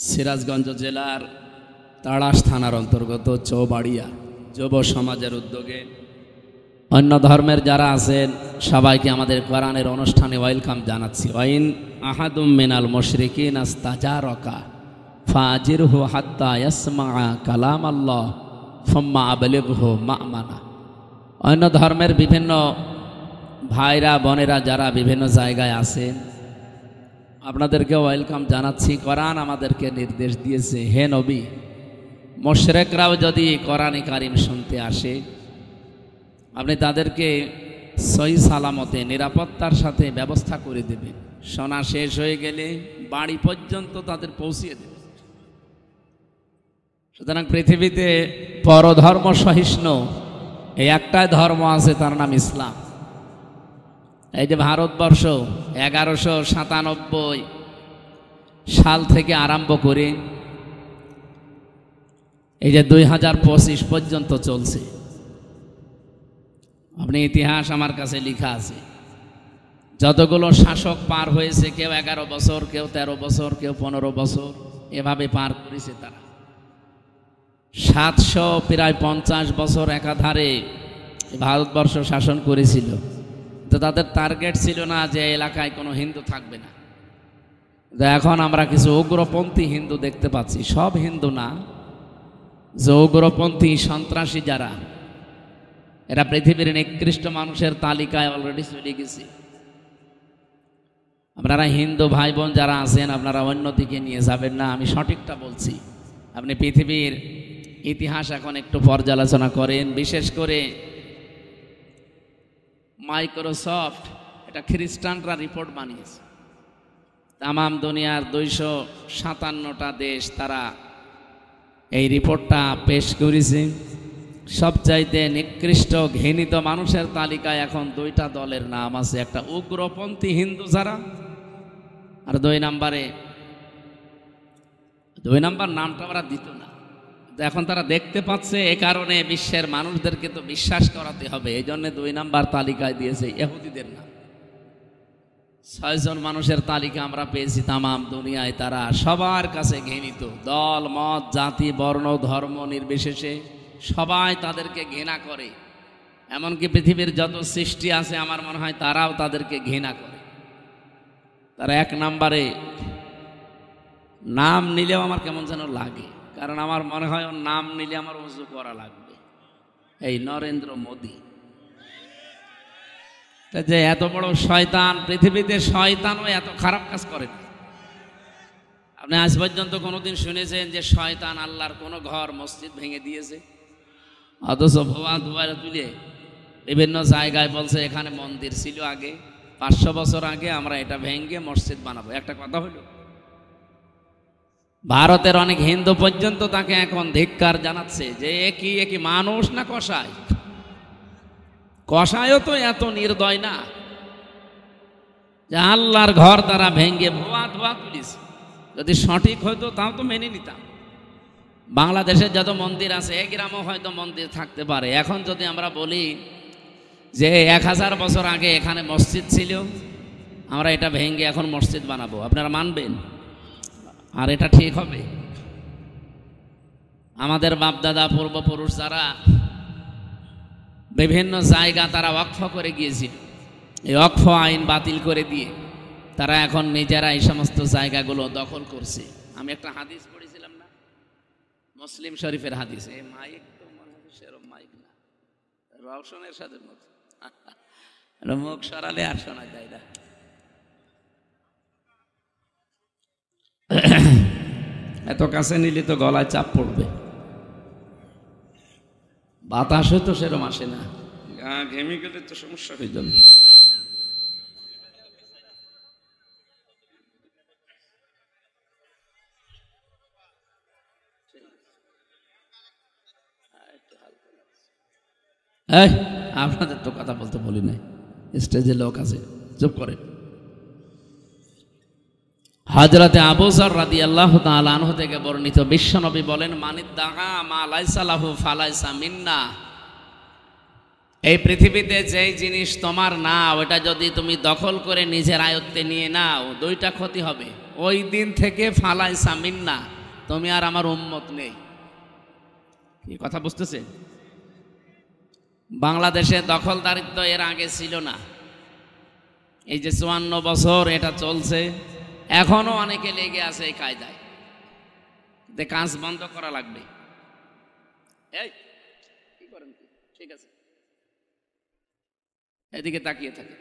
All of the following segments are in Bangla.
সিরাজগঞ্জ জেলার তাড়াশ থানার অন্তর্গত চৌবাড়িয়া যুব সমাজের উদ্যোগে অন্য ধর্মের যারা আছেন সবাইকে আমাদের কোরআনের অনুষ্ঠানে ওয়েলকাম জানাচ্ছি। ওয়াইন আহাদুম মিনাল মুশরিকিন আস্তাজারাকা ফাজিরহু হাত্তা ইয়াসমাআ কালাম আল্লাহ সুম্মা আবলিগহু মা'মানা। অন্য ধর্মের বিভিন্ন ভাইরা বোনেরা যারা বিভিন্ন জায়গায় আছেন আপনাদেরকে ওয়েলকাম জানাচ্ছি। কোরআন আমাদেরকে নির্দেশ দিয়েছে, হে নবী, মুশরিকরাও যদি কোরআনে কারিম শুনতে আসে আপনি তাদেরকে সহি সালামতে নিরাপত্তার সাথে ব্যবস্থা করে দেবেন। শোনা শেষ হয়ে গেলে বাড়ি পর্যন্ত তাদের পৌঁছিয়ে দেবেন। সুতরাং পৃথিবীতে পরধর্ম সহিষ্ণু এই একটাই ধর্ম আছে, তার নাম ইসলাম। এই যে ভারতবর্ষ 1197 সাল থেকে আরম্ভ করে এই যে 2025 পর্যন্ত চলছে, আপনি ইতিহাস আমার কাছে লেখা আছে। যতগুলো শাসক পার হয়েছে, কেউ 11 বছর, কেউ 13 বছর, কেউ 15 বছর, এভাবে পার করেছে তারা। 750 বছর একাধারে ভারতবর্ষ শাসন করেছিল। তো তাদের টার্গেট ছিল না যে এলাকায় কোনো হিন্দু থাকবে না। এখন আমরা কিছু উগ্রপন্থী হিন্দু দেখতে পাচ্ছি, সব হিন্দু না, যে উগ্রপন্থী সন্ত্রাসী যারা, এরা পৃথিবীর নিকৃষ্ট মানুষের তালিকায় অলরেডি চলে গেছে। আপনারা হিন্দু ভাই বোন যারা আছেন আপনারা অন্যদিকে নিয়ে যাবেন না, আমি সঠিকটা বলছি। আপনি পৃথিবীর ইতিহাস এখন একটু পর্যালোচনা করেন। বিশেষ করে মাইক্রোসফট, এটা খ্রিস্টানরা রিপোর্ট বানিয়েছে, তামাম দুনিয়ার 257টা দেশ তারা এই রিপোর্টটা পেশ করেছে। সবচাইতে নিকৃষ্ট ঘৃণিত মানুষের তালিকায় এখন 2টা দলের নাম আছে, একটা উগ্রপন্থী হিন্দু যারা, আর 2 নাম্বার নামটা ওরা দিত না। এখন তারা দেখতে পাচ্ছে, এ কারণে বিশ্বের মানুষদেরকে তো বিশ্বাস করাতে হবে, এই জন্য 2 নাম্বার তালিকায় দিয়েছে ইহুদিদের নাম। 6 জন মানুষের তালিকা আমরা পেয়েছি তামাম দুনিয়ায়, তারা সবার কাছে ঘৃণিত। দল মত জাতি বর্ণ ধর্ম নির্বিশেষে সবাই তাদেরকে ঘৃণা করে। এমনকি পৃথিবীর যত সৃষ্টি আছে আমার মনে হয় তারাও তাদেরকে ঘৃণা করে। তারা 1 নাম্বারে নাম নিলেও আমার কেমন যেন লাগে, কারণ আমার মনে হয় ওর নাম নিলে আমার ওযু করা লাগবে, এই নরেন্দ্র মোদী। যে এত বড় শয়তান, পৃথিবীতে শয়তানও এত খারাপ কাজ করে না। আপনি আজ পর্যন্ত কোনোদিন শুনেছেন যে শয়তান আল্লাহর কোনো ঘর মসজিদ ভেঙে দিয়েছে? অথচ ভুয়া দুয়ারে তুলে বিভিন্ন জায়গায় বলছে এখানে মন্দির ছিল আগে, 500 বছর আগে, আমরা এটা ভেঙে মসজিদ বানাবো। একটা কথা হলো, ভারতের অনেক হিন্দু পর্যন্ত তাকে এখন ধিক্কার জানাচ্ছে যে একই মানুষ না কসাই। কসাইও তো এত নির্দয় না যে আল্লাহর ঘর তারা ভেঙে ভুয়া ধোয়া তুলিস। যদি সঠিক হইতো তাও তো মেনে নিতাম। বাংলাদেশের যত মন্দির আছে, এক গ্রামও হয়তো মন্দির থাকতে পারে। এখন যদি আমরা বলি যে 1000 বছর আগে এখানে মসজিদ ছিল, আমরা এটা ভেঙে এখন মসজিদ বানাবো, আপনারা মানবেন? আর এটা ঠিক হবে? আমাদের বাপদাদা পূর্বপুরুষ যারা বিভিন্ন জায়গা তারা ওয়াকফ করে গিয়েছিল, এই ওয়াকফ আইন বাতিল করে দিয়ে তারা এখন নিজেরা এই সমস্ত জায়গাগুলো দখল করছে। আমি একটা হাদিস পড়েছিলাম না, মুসলিম শরীফের হাদিস। এই মাইক তো মনে হচ্ছে সেরকম মাইক না, রওশনের সাথে মতো মুখ সরালে আর শোনা যায় না। এত কাছে নিলে তো গলায় চাপ পড়বে। বাতাসও তো সেরকম আসে না, গা ঘেমে গেলে তো সমস্যা হয়ে যাবে। আপনাদের তো কথা বলতে বলি নাই, স্টেজে লোক আছে, চুপ করে। হযরতে আবু যর রাদিয়াল্লাহু তাআলা আনহু থেকে বর্ণিত, বিশ্বনবী বলেন, মানিদ্দাআ মা লাইসা লাহু ফালাইসা মিন্না। এই পৃথিবীতে যেই জিনিস তোমার না, ওটা যদি তুমি দখল করে নিজের আয়ত্তে নিয়ে নাও, 2টা ক্ষতি হবে। ওই দিন থেকে ফালাইসা মিন্না, তুমি আর আমার উম্মত নেই। কি কথা বুঝতেছে? বাংলাদেশে দখলদারিত্ব এর আগে ছিল না। এই যে ৫৪ বছর এটা চলছে, এখনো অনেকে লেগে আছে এই কায়দায় যে কাজ বন্ধ করা লাগবে। এই কি করেন? ঠিক আছে, এদিকে তাকিয়ে থাকে।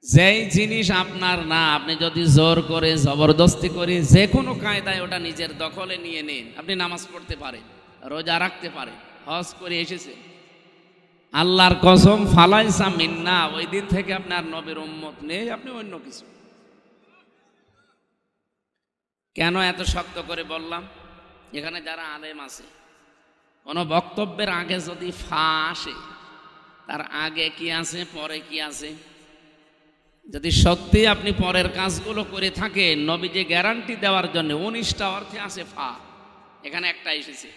যেই জিনিস আপনার না, আপনি যদি জোর করে জবরদস্তি করে যে কোনো কায়দায় ওটা নিজের দখলে নিয়ে নেন, আপনি নামাজ পড়তে পারেন, রোজা রাখতে পারেন, হজ করে এসেছেন, আল্লাহর কসম ফালাইসা মিন্না, ওই দিন থেকে আপনার নবীর উম্মত নেই, আপনি অন্য কিছু। কেন এত শক্ত করে বললাম? এখানে যারা আলেম আছে, কোনো বক্তব্যের আগে যদি ফা আসে, তার আগে কি আছে পরে কি আছে, যদি সত্যি আপনি পরের কাজগুলো করে থাকেন, নবী যে গ্যারান্টি দেওয়ার জন্য 19টা অর্থে আছে ফা, এখানে একটা এসেছে।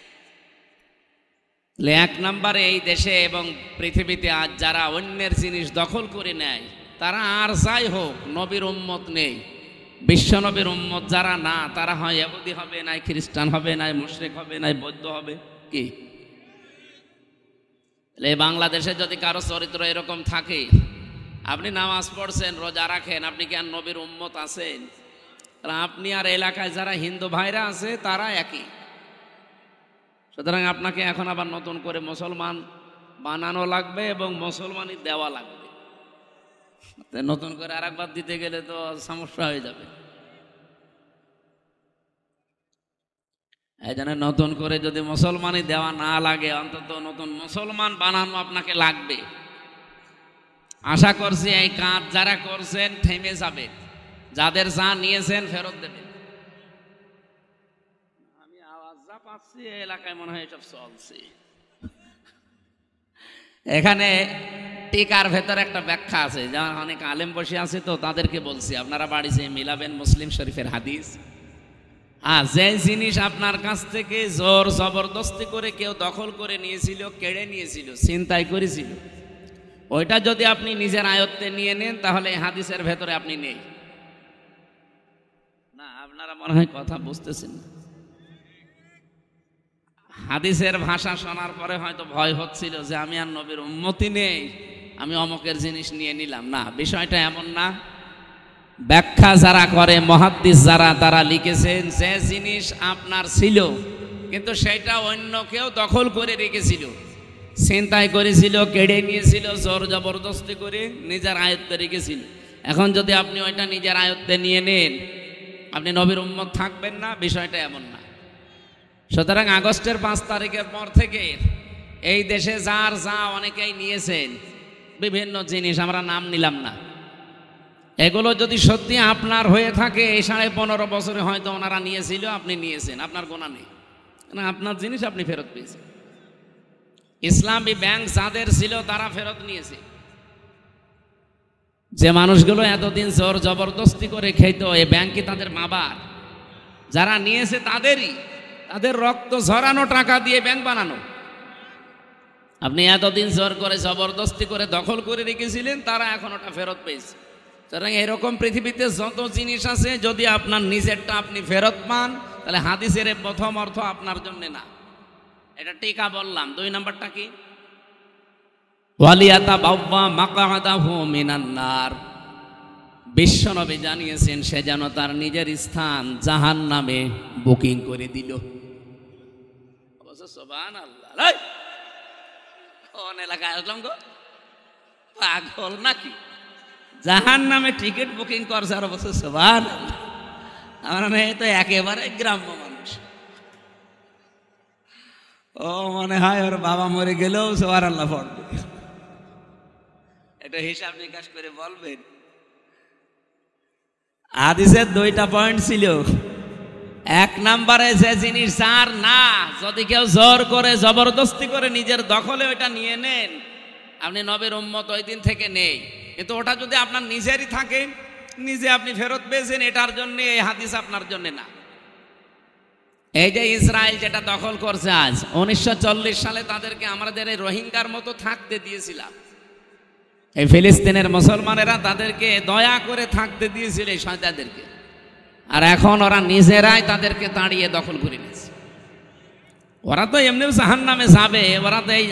1 নম্বরে এই দেশে এবং পৃথিবীতে আজ যারা অন্যের জিনিস দখল করে নেয়, তারা আর যাই হোক নবীর উম্মত নেই। বিশ্ব নবীর উম্মত যারা না, তারা হয় ইহুদি হবে, নাই খ্রিস্টান হবে, নাই মুশরিক হবে, নাই বৌদ্ধ হবে। কি এই বাংলাদেশে যদি কারো চরিত্র এরকম থাকে, আপনি নামাজ পড়ছেন, রোজা রাখেন, আপনি কি আর নবীর উম্মত আছেন? আপনি আর এলাকায় যারা হিন্দু ভাইরা আছে তারা একই। সুতরাং আপনাকে এখন আবার নতুন করে মুসলমান বানানো লাগবে এবং মুসলমানই দেওয়া লাগবে। নতুন করে আর একবার দিতে গেলে তো সমস্যা হয়ে যাবে। এই জন্য নতুন করে যদি মুসলমানই দেওয়া না লাগে, অন্তত নতুন মুসলমান বানানো আপনাকে লাগবে। আশা করছি এই কাজ যারা করছেন থেমে যাবে, যাদের যা নিয়েছেন ফেরত দেবেন। আমি আওয়াজ যা পাচ্ছি এলাকায় মনে হয় এসব চলছে। এখানে টিকার ভেতর একটা ব্যাখ্যা আছে, যেমন অনেক আলেম বসে আছে, তো তাদেরকে বলছি আপনারা বাড়িতে মিলাবেন মুসলিম শরীফের হাদিস। যে জিনিস আপনার কাছ থেকে জোর জবরদস্তি করে কেউ দখল করে নিয়েছিল, কেড়ে নিয়েছিল, ছিনতাই করেছিল, ওইটা যদি আপনি নিজের আয়ত্তে নিয়ে নেন, তাহলে হাদিসের ভেতরে আপনি নেই। না, আপনারা মনে হয় কথা বুঝতেছেন। হাদিসের ভাষা শোনার পরে হয়তো ভয় হচ্ছিল যে আমি আর নবীর উম্মতি নেই, আমি অমকের জিনিস নিয়ে নিলাম। না, বিষয়টা এমন না। ব্যাখ্যা যারা করে, মুহাদ্দিস যারা, তারা লিখেছেন যে জিনিস আপনার ছিল কিন্তু সেটা অন্য কেউ দখল করে রেখেছিল, ছিনতাই করেছিল, কেড়ে নিয়েছিল, জোর জবরদস্তি করে নিজের আয়ত্তে রেখেছিল। এখন যদি আপনি ওইটা নিজের আয়ত্তে নিয়ে নেন, আপনি নবীর উম্মত থাকবেন না, বিষয়টা এমন না। সুতরাং আগস্টের 5 তারিখের পর থেকে এই দেশে যার যা অনেকেই নিয়েছেন বিভিন্ন জিনিস, আমরা নাম নিলাম না, এগুলো যদি সত্যি আপনার হয়ে থাকে, এই 15.5 বছরে হয়তো ওনারা নিয়েছিল, আপনি নিয়েছেন, আপনার গোনা নেই, না আপনার জিনিস আপনি ফেরত পেয়েছেন। ইসলামী ব্যাংক যাদের ছিল তারা ফেরত নিয়েছে। যে মানুষগুলো এতদিন জোর জবরদস্তি করে খেত, এই ব্যাংক কি তাদের বাবার? যারা নিয়েছে তাদেরই, তাদের রক্ত ঝরানো টাকা দিয়ে ব্যাংক বানানো। আপনি এতদিন জোর করে জবরদস্তি করে দখল করে রেখেছিলেন, তারা এখন ওটা ফেরত পেয়েছে। সুতরাং এরকম পৃথিবীতে যত জিনিস আছে, যদি আপনার নিজেরটা আপনি ফেরত পান, তাহলে হাদিসের প্রথম অর্থ আপনার জন্য না। এটা টিকা বললাম। 2 নাম্বারটা কি? ওয়ালিয়াতা বাওয়া মাকআদাহু মিনান নার। বিশ্বনবী জানিয়েছেন সে যেন তার নিজের স্থান জাহান্নামে বুকিং করে দিল। সুবহানাল্লাহ। কোন এলাকায় আসলাম গো? পাগল নাকি? জাহান্নামে টিকিট বুকিং করছে আর বলছে সুবহানাল্লাহ। আমার মেয়ে তো একেবারে গ্রাম্য মানুষ, ও মনে হয় ওর বাবা মরে গেলেও সুবহানাল্লাহ পড়বে। এটা হিসাব নিকাশ করে বলবেন। হাদিসের 2টা পয়েন্ট ছিল। 1 নম্বরে যে জিনিস যার না, যদি কেউ জোর করে জবরদস্তি করে নিজের দখলে ওইটা নিয়ে নেন, আপনি নবীর উম্মত ওই দিন থেকে নেই। কিন্তু ওটা যদি আপনার নিজেরই থাকে, নিজে আপনি ফেরত পেয়েছেন, এটার জন্য এই হাদিস আপনার জন্য না। এই যে ইসরায়েল যেটা দখল করছে আজ, 1940 সালে তাদেরকে আমাদের এই রোহিঙ্গার মতো থাকতে দিয়েছিলাম। এই ফিলিস্তিনের মুসলমানেরা তাদেরকে দয়া করে থাকতে দিয়েছিল এই শয়তানদেরকে। আর এখন ওরা নিজেরাই তাদেরকে তাড়িয়ে দখল করে নিয়েছে। ওরা তো এমনি জাহান্নামে যাবে, ওরা তো এই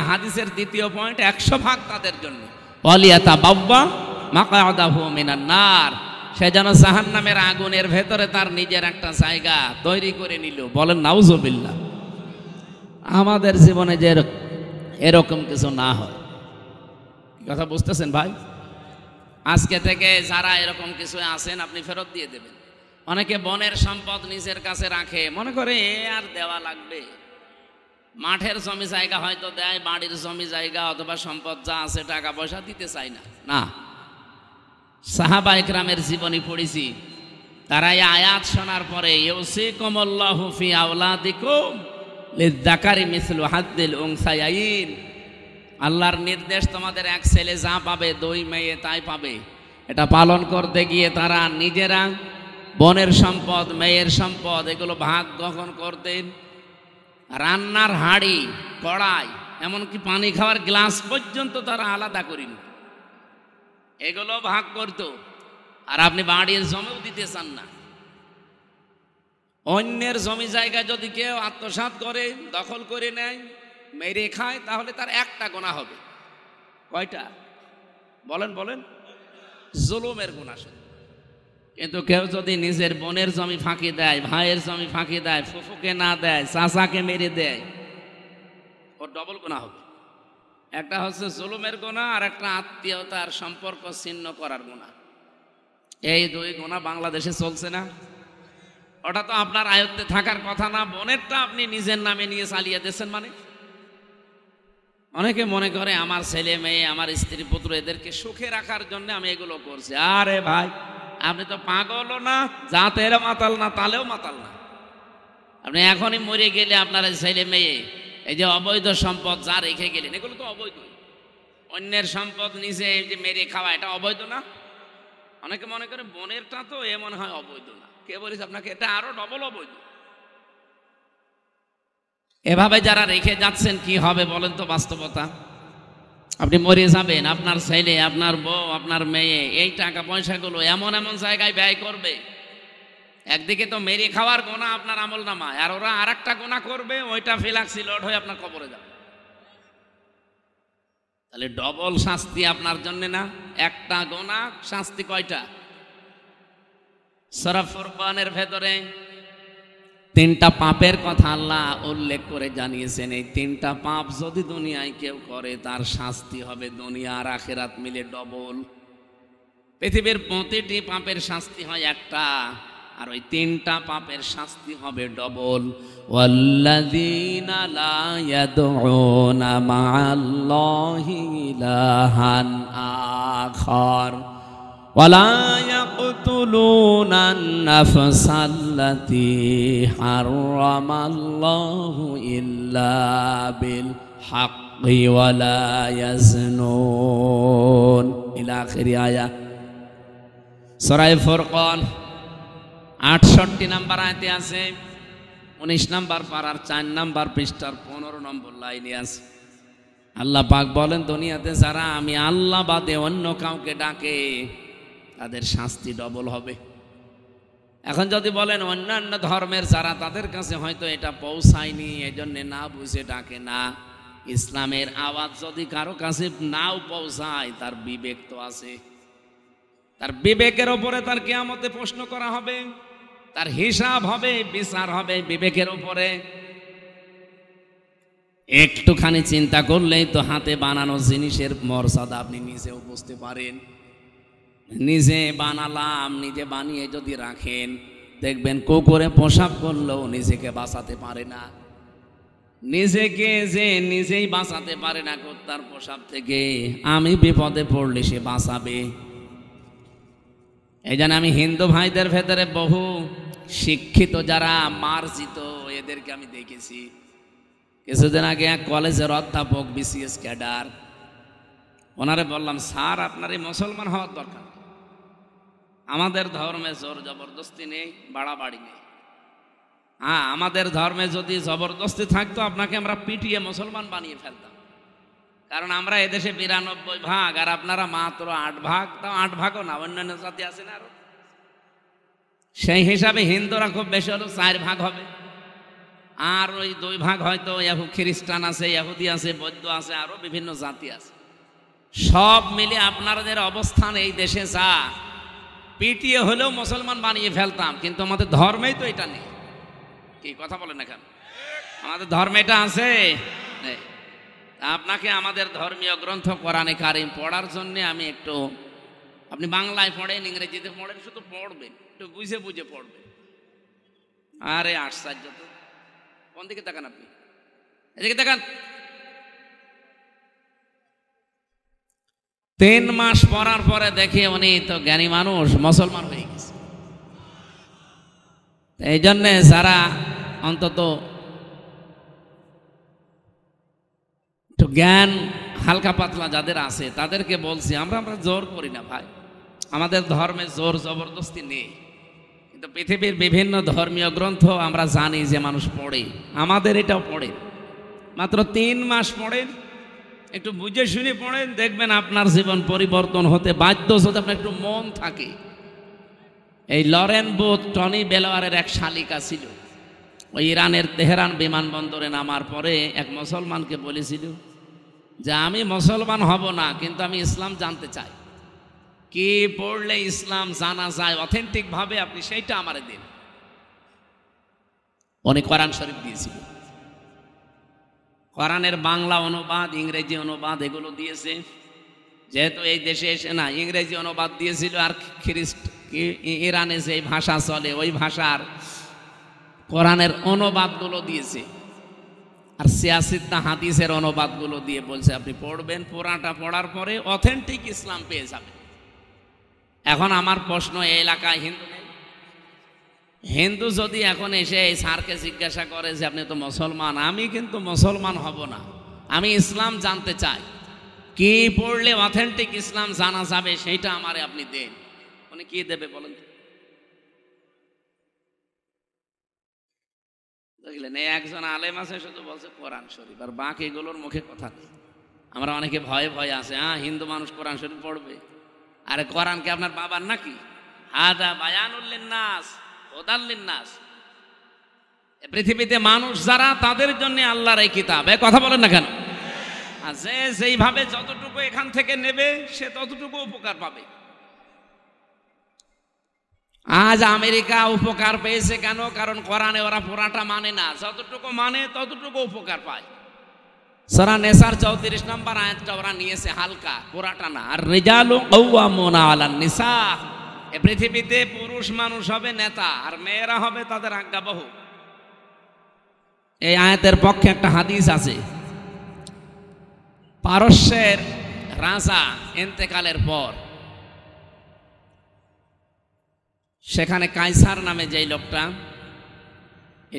হাদিসের দ্বিতীয় পয়েন্ট 100% তাদের জন্য ওয়ালিয়াতা বাব্বা মাকআদাহু মিনান নার, সে যেন জাহান্নামের আগুনের ভেতরে তার নিজের একটা জায়গা তৈরি করে নিল। বলেন নাউজুবিল্লাহ। আমাদের জীবনে যে এরকম কিছু না হয়, কথা বুঝতেছেন ভাই? আজকে থেকে যারা এরকম কিছু আছেন আপনি ফেরত দিয়ে দেবেন। অনেকে বনের সম্পদ নিজের কাছে রাখে, মনে করে এ আর দেওয়া লাগবে। মাঠের জমি জায়গা হয়তো দেয়, বাড়ির জমি জায়গা অথবা সম্পদ যা আছে টাকা পয়সা দিতে চায় না। না, সাহাবা ইকরামের জীবনী পড়েছি, তারা এই আয়াত শোনার পরে ইউসিকুমুল্লাহু ফি আওলাদিকুম লিযযাকারি মিসলু হাদ্দিল উনসায়াইন, আল্লাহর নির্দেশ তোমাদের এক ছেলে যা পাবে দুই মেয়ে তাই পাবে। এটা পালন করতে গিয়ে তারা নিজেরা বনের সম্পদ, মেয়ের সম্পদ এগুলো ভাগ গ্রহণ করতেন। রান্নার হাঁড়ি, কড়াই, এমনকি পানি খাওয়ার গ্লাস পর্যন্ত তারা আলাদা করেনি, এগুলো ভাগ করত। আর আপনি বাড়ির জমিও দিতে চান না। অন্যের জমি জায়গা যদি কেউ আত্মসাৎ করে, দখল করে নেয়, মেরে খায়, তাহলে তার একটা গুনাহ হবে। কয়টা? বলেন বলেন। জুলুমের গুনাহ। কিন্তু কেউ যদি নিজের বোনের জমি ফাঁকি দেয়, ভাইয়ের জমি ফাঁকি দেয়, ফুফুকে না দেয়, চাচাকে মেরে দেয়, ওর ডবল গুনাহ হবে। একটা হচ্ছে জুলুমের গুনাহ, আর একটা আত্মীয়তার সম্পর্ক ছিন্ন করার গুনাহ। এই দুই গুনাহ বাংলাদেশে চলছে না। ওটা তো আপনার আয়ত্তে থাকার কথা না, বোনেরটা আপনি নিজের নামে নিয়ে চালিয়ে দিয়েছেন। মানে অনেকে মনে করে আমার ছেলে মেয়ে, আমার স্ত্রী পুত্র এদেরকে সুখে রাখার জন্য আমি এগুলো করছি। আরে ভাই, আপনি তো পাগলও না, জাতের মাতাল না, তালেও মাতাল না। আপনি এখনই মরে গেলে আপনার ছেলে মেয়ে এই যে অবৈধ সম্পদ যা রেখে গেলেন, এগুলো তো অবৈধ। অন্যের সম্পদ নিজে যে মেরে খাওয়া, এটা অবৈধ না? অনেকে মনে করে বোনেরটা তো এ মনে হয় অবৈধ না। কে বলিস আপনাকে? এটা আরো ডবল অবৈধ। এভাবে যারা রেখে যাচ্ছেন কি হবে বলেন তো? বাস্তবতা, আপনি মরে যাবেন, আপনার ছেলে, আপনার বউ, আপনার মেয়ে এই টাকা পয়সাগুলো এমন এমন জায়গায় ব্যয় করবে। একদিকে তো মেরে খাওয়ার গোনা আপনার আমল নামায়, আর ওরা আর একটা গোনা করবে, ওইটা ফেলাক্সি লোড হয়ে আপনার কবরে যাবে। তাহলে ডবল শাস্তি আপনার জন্য না? একটা গোনা শাস্তি কয়টা? সূরা ফুরকানের ভেতরে তিনটা পাপের কথা আল্লাহ উল্লেখ করে জানিয়েছেন। এই তিনটা পাপ যদি দুনিয়ায় কেউ করে, তার শাস্তি হবে দুনিয়া আর আখিরাত মিলে ডবল। পৃথিবীর প্রতিটি পাপের শাস্তি হয় একটা, আর ওই তিনটা পাপের শাস্তি হবে ডবল। ওয়াল্লাযীনা লা ইয়াদউনা মা'আল্লাহি ইলাহান আখার ওয়ালা ইয়াকতুলুনান নাফসাল্লাতী হারামাল্লাহু ইল্লা বিল হাক্কি ওয়ালা ইয়াজনুন ইলা আখির আয়াত। সূরা ফুরকান 68 নম্বর আয়াতে আছে, 19 নম্বর পারার 4 নম্বর পৃষ্ঠার 15 নম্বর লাইনে আছে। আল্লাহ পাক বলেন, দুনিয়াতে যারা আমি আল্লাহ বাদে অন্য কাউকে ডাকে তাদের শাস্তি ডবল হবে। এখন যদি বলেন অন্যান্য ধর্মের যারা, তাদের কাছে হয়তো এটা পৌঁছায়নি, এজন্য না বুঝে ডাকে না। ইসলামের আওয়াজ যদি কারো কাছে নাও পৌঁছায়, তার বিবেক তো আছে। তার বিবেকের ওপরে তার কিয়ামতে প্রশ্ন করা হবে, তার হিসাব হবে, বিচার হবে বিবেকের ওপরে। একটুখানি চিন্তা করলেই তো হাতে বানানো জিনিসের মর্যাদা আপনি নিজেও বুঝতে পারেন। নিজে বানালাম, নিজে বানিয়ে যদি রাখেন, দেখবেন কুকুরে পোশাক করলেও নিজেকে বাঁচাতে পারে না। নিজেকে যে নিজেই বাঁচাতে পারে না কুত্তার পোশাক থেকে, আমি বিপদে পড়লে সে বাঁচাবে। এই জন্য আমি হিন্দু ভাইদের ভেতরে বহু শিক্ষিত যারা মার্জিত, এদেরকে আমি দেখেছি। কিছুদিন আগে এক কলেজের অধ্যাপক, বিসিএস ক্যাডার, ওনারে বললাম, স্যার আপনার এই মুসলমান হওয়ার দরকার। আমাদের ধর্মে জোর জবরদস্তি নেই, বাড়াবাড়ি নেই। হ্যাঁ, আমাদের ধর্মে যদি জবরদস্তি থাকতো আপনাকে আমরা পিটিয়ে মুসলমান বানিয়ে ফেলতাম। কারণ আমরা এদেশে 92 ভাগ, আর আপনারা মাত্র 8 ভাগ। তাও 8 ভাগও না, অন্যান্য জাতি আছে না আরো। সেই হিসাবে হিন্দুরা খুব বেশি হলো 4 ভাগ হবে, আর ওই 2 ভাগ হয়তো খ্রিস্টান আছে, ইহুদি আছে, বৌদ্ধ আছে, আরো বিভিন্ন জাতি আছে। সব মিলে আপনাদের অবস্থান এই দেশে যা, পিটিয়ে হলেও মুসলমান বানিয়ে ফেলতাম, কিন্তু আমাদের ধর্মেই তো এটা নেই। কি কথা বলেন না কেন? আমাদের ধর্মে এটা আছে নেই। আপনাকে আমাদের ধর্মীয় গ্রন্থ কোরআনে কারিম পড়ার জন্য আমি একটু, আপনি বাংলায় পড়েন, ইংরেজিতে পড়েন, শুধু পড়বেন, একটু বুঝে বুঝে পড়বেন। আরে আশ্চর্য তো! কোন দিকে তাকান আপনি? এদিকে তাকান। 3 মাস পড়ার পরে দেখে উনি তো জ্ঞানী মানুষ, মুসলমান হয়ে গেছে। এই জন্যে যারা অন্তত একটু জ্ঞান হালকা পাতলা যাদের আছে তাদেরকে বলছি, আমরা জোর করি না ভাই, আমাদের ধর্মে জোর জবরদস্তি নেই। কিন্তু পৃথিবীর বিভিন্ন ধর্মীয় গ্রন্থ আমরা জানি যে মানুষ পড়ে, আমাদের এটাও পড়ে। মাত্র 3 মাস পড়েন, একটু বুঝে শুনে পড়েন, দেখবেন আপনার জীবন পরিবর্তন হতে বাধ্য, যদি আপনার একটু মন থাকে। এই লরেন বুথ টনি বেলোয়ারের এক শালিকা ছিল, ওই ইরানের তেহরান বিমানবন্দরে নামার পরে এক মুসলমানকে বলেছিল যে আমি মুসলমান হব না, কিন্তু আমি ইসলাম জানতে চাই। কি পড়লে ইসলাম জানা যায় অথেন্টিক ভাবে, আপনি সেইটা আমারে দিন। উনি কোরআন শরীফ দিয়েছিল, কোরআনের বাংলা অনুবাদ, ইংরেজি অনুবাদ এগুলো দিয়েছে। যেহেতু এই দেশে এসে না, ইংরেজি অনুবাদ দিয়েছিল, আর ইরানে যে ভাষা চলে ওই ভাষার কোরআনের অনুবাদগুলো দিয়েছে, আর সিয়াসিদ্দা হাদিসের অনুবাদগুলো দিয়ে বলছে আপনি পড়বেন, পুরাটা পড়ার পরে অথেন্টিক ইসলাম পেয়ে যাবেন। এখন আমার প্রশ্ন, এই এলাকায় হিন্দু নেই? হিন্দু যদি এখন এসে এই স্যারকে জিজ্ঞাসা করে যে আপনি তো মুসলমান, আমি কিন্তু মুসলমান হব না, আমি ইসলাম জানতে চাই, কি পড়লে অথেন্টিক ইসলাম জানা যাবে সেইটা আমারে আপনি দেন, উনি কি দেবে বলেন? দেখলেন, এই একজন আলেম আছে শুধু বলছে কোরআন শরীফ, আর বাকিগুলোর মুখে কথা নেই। আমরা অনেকে ভয়ে ভয়ে আছে, হিন্দু মানুষ কোরআন শরীফ পড়বে? আরে কোরআন কি আপনার বাবার নাকি? হাদা বায়ানুল লিন্নাস হুদাল লিন্নাস। পৃথিবীতে মানুষ যারা, তাদের জন্য আল্লাহর এই কিতাব। এই কথা বলেন না কেন? আর যে যেইভাবে যতটুকু এখান থেকে নেবে সে ততটুকু উপকার পাবে। আজ আমেরিকা উপকার পেয়েছে কেন? কারণ কোরআনে ওরা পুরাটা মানে না, যতটুকু মানে ততটুকু উপকার পায়। সূরা নেসার 34 নম্বর আয়াতটা ওরা নিয়েছে হালকা, পুরাটা না। আর রিজালু কাওয়ামুনা আলান নিসা, এই পৃথিবীতে পুরুষ মানুষ হবে নেতা, আর মেয়েরা হবে তাদের আজ্ঞাবহ। এই আয়াতের পক্ষে একটা হাদিস আছে। পারস্যের রাজা ইন্তেকালের পর সেখানে কাইসার নামে যেই লোকটা